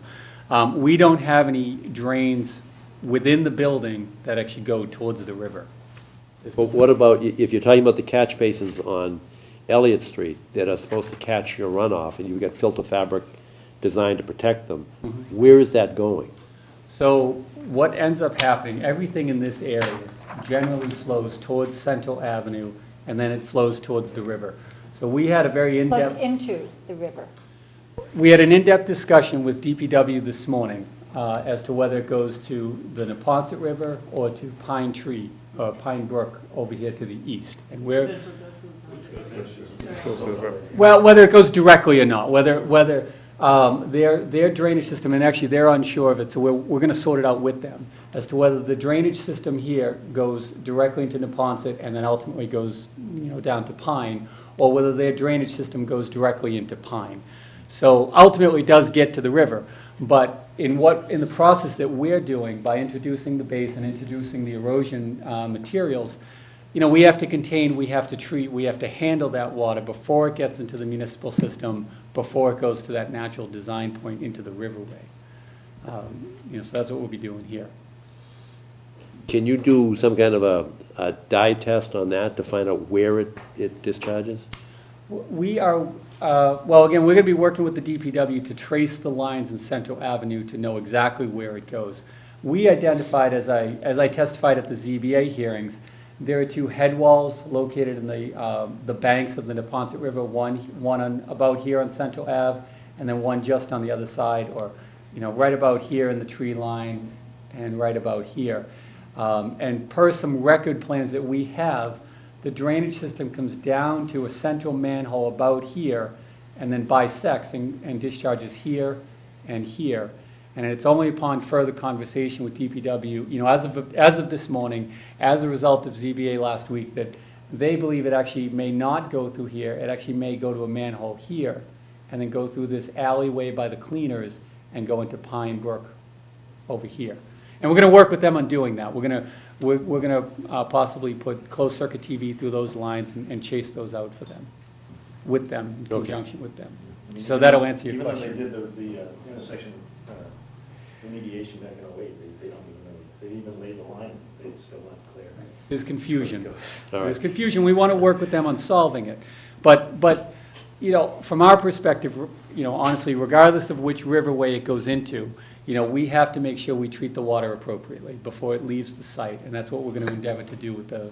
We don't have any drains within the building that actually go towards the river. But what about, if you're talking about the catch basins on Elliott Street that are supposed to catch your runoff, and you've got filter fabric designed to protect them. Where is that going? So what ends up happening, everything in this area generally flows towards Central Avenue, and then it flows towards the river. So we had a very in-depth... Plus into the river. We had an in-depth discussion with DPW this morning as to whether it goes to the Neponset River or to Pine Tree, or Pine Brook over here to the east. And we're... Well, whether it goes directly or not, whether their drainage system, and actually they're unsure of it, so we're going to sort it out with them, as to whether the drainage system here goes directly into Neponset and then ultimately goes, down to Pine, or whether their drainage system goes directly into Pine. So ultimately it does get to the river, but in the process that we're doing by introducing the base and introducing the erosion materials, we have to contain, we have to treat, we have to handle that water before it gets into the municipal system, before it goes to that natural design point into the riverway. So that's what we'll be doing here. Can you do some kind of a dye test on that to find out where it discharges? We are, well, again, we're going to be working with the DPW to trace the lines in Central Avenue to know exactly where it goes. We identified, as I testified at the ZBA hearings, there are two head walls located in the banks of the Neponset River, one on, about here on Central Ave, and then one just on the other side, or right about here in the tree line, and right about here. And per some record plans that we have, the drainage system comes down to a central manhole about here, and then bisects and discharges here and here. And it's only upon further conversation with DPW, as of this morning, as a result of ZBA last week, that they believe it actually may not go through here. It actually may go to a manhole here, and then go through this alleyway by the cleaners and go into Pine Brook over here. And we're going to work with them on doing that. We're going to possibly put closed circuit TV through those lines and chase those out for them, with them, in conjunction with them. So that'll answer your question. Even though they did the intersection remediation back in 08, they don't even know. They even laid the line, it's still not clear. There's confusion. There's confusion. We want to work with them on solving it. But from our perspective, honestly, regardless of which riverway it goes into, we have to make sure we treat the water appropriately before it leaves the site. And that's what we're going to endeavor to do with the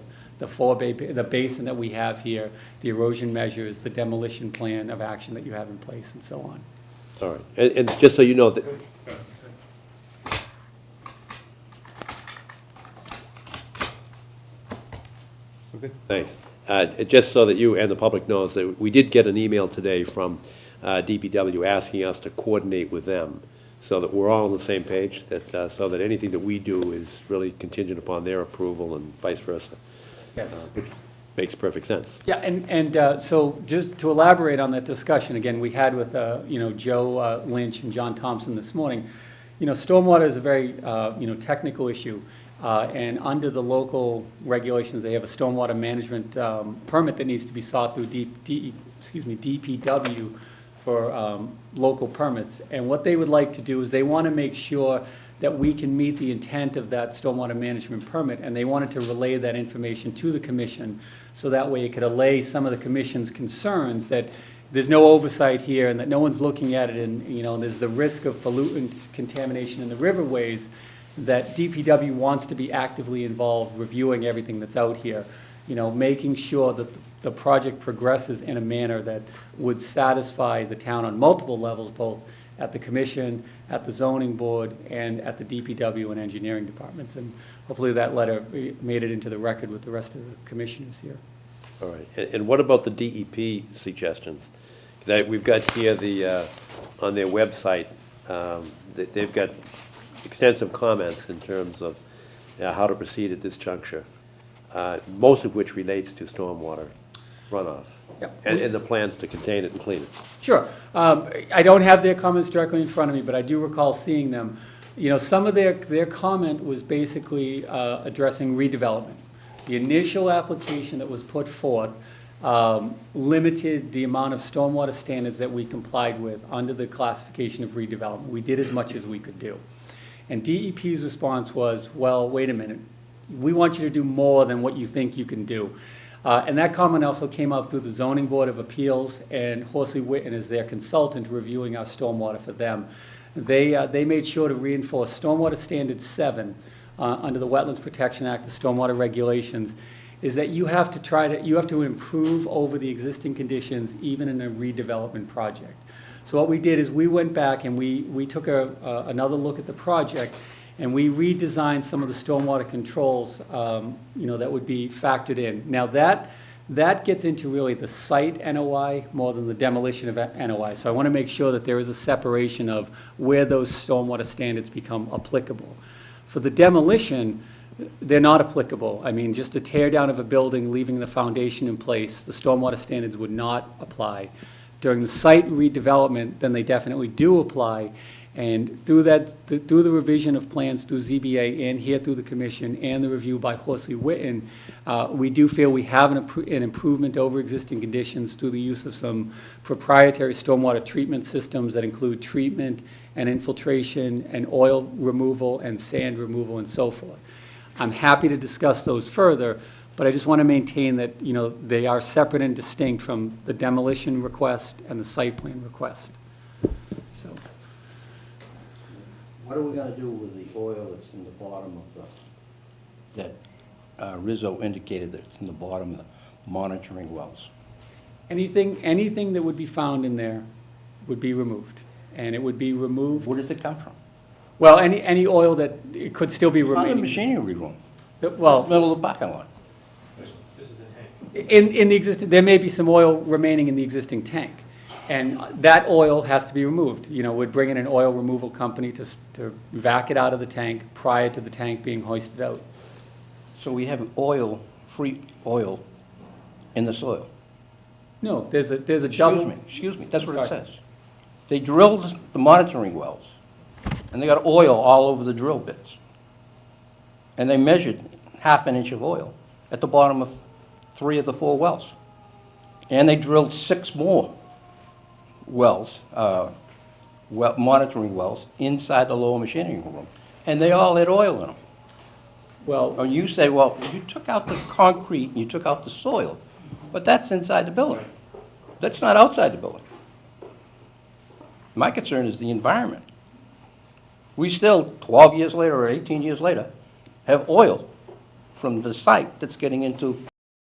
basin that we have here, the erosion measures, the demolition plan of action that you have in place, and so on. All right. And just so you know, that Okay. thanks. Just so that you and the public knows that we did get an email today from DPW asking us to coordinate with them so that we're all on the same page, so that anything that we do is really contingent upon their approval and vice versa. Yes. Which makes perfect sense. Yeah, and so just to elaborate on that discussion, again, we had with, Joe Lynch and John Thompson this morning, stormwater is a very, technical issue. And under the local regulations, they have a stormwater management permit that needs to be sought through DPW for local permits. And what they would like to do is they want to make sure that we can meet the intent of that stormwater management permit, and they wanted to relay that information to the commission, so that way it could allay some of the commission's concerns that there's no oversight here and that no one's looking at it, and there's the risk of pollutant contamination in the riverways, that DPW wants to be actively involved, reviewing everything that's out here, making sure that the project progresses in a manner that would satisfy the town on multiple levels, both at the commission, at the zoning board, and at the DPW and engineering departments. And hopefully that letter made it into the record with the rest of the commissioners here. All right. And what about the DEP suggestions? Because we've got here on their website, they've got extensive comments in terms of how to proceed at this juncture, most of which relates to stormwater runoff. Yep. And the plans to contain it and clean it. Sure. I don't have their comments directly in front of me, but I do recall seeing them. Some of their comment was basically addressing redevelopment. The initial application that was put forth limited the amount of stormwater standards that we complied with under the classification of redevelopment. We did as much as we could do. And DEP's response was, well, wait a minute. We want you to do more than what you think you can do. And that comment also came up through the Zoning Board of Appeals, and Horsley Witten is their consultant reviewing our stormwater for them. They made sure to reinforce Stormwater Standard 7 under the Wetlands Protection Act, the stormwater regulations, is that you have to improve over the existing conditions even in a redevelopment project. So what we did is we went back and we took another look at the project, and we redesigned some of the stormwater controls, that would be factored in. Now that gets into really the site NOI more than the demolition of NOI. So I want to make sure that there is a separation of where those stormwater standards become applicable. For the demolition, they're not applicable. I mean, just a tear down of a building, leaving the foundation in place, the stormwater standards would not apply. During the site redevelopment, then they definitely do apply. And through the revision of plans through ZBA and here through the commission and the review by Horsley Witten, we do feel we have an improvement over existing conditions through the use of some proprietary stormwater treatment systems that include treatment and infiltration and oil removal and sand removal and so forth. I'm happy to discuss those further, but I just want to maintain that, they are separate and distinct from the demolition request and the site plan request. So. What are we gonna do with the oil that's in the bottom of that Rizzo indicated that's in the bottom of the monitoring wells? Anything that would be found in there would be removed, and it would be removed. Where does it come from? Well, any oil that it could still be remaining. Found in the machinery room. Well, Middle of the parking lot. This is the tank. in the existing, there may be some oil remaining in the existing tank, and that oil has to be removed. We'd bring in an oil removal company to vac it out of the tank prior to the tank being hoisted out. So we have free oil in the soil. No, there's a double. Excuse me, that's what it Sorry. says. They drilled the monitoring wells, and they got oil all over the drill bits. And they measured half an inch of oil at the bottom of 3 of the 4 wells. And they drilled 6 more wells, monitoring wells, inside the lower machinery room. And they all had oil in them. Well, you say, well, you took out the concrete and you took out the soil, but that's inside the building. That's not outside the building. My concern is the environment. We still, 12 years later or 18 years later, have oil from the site that's getting into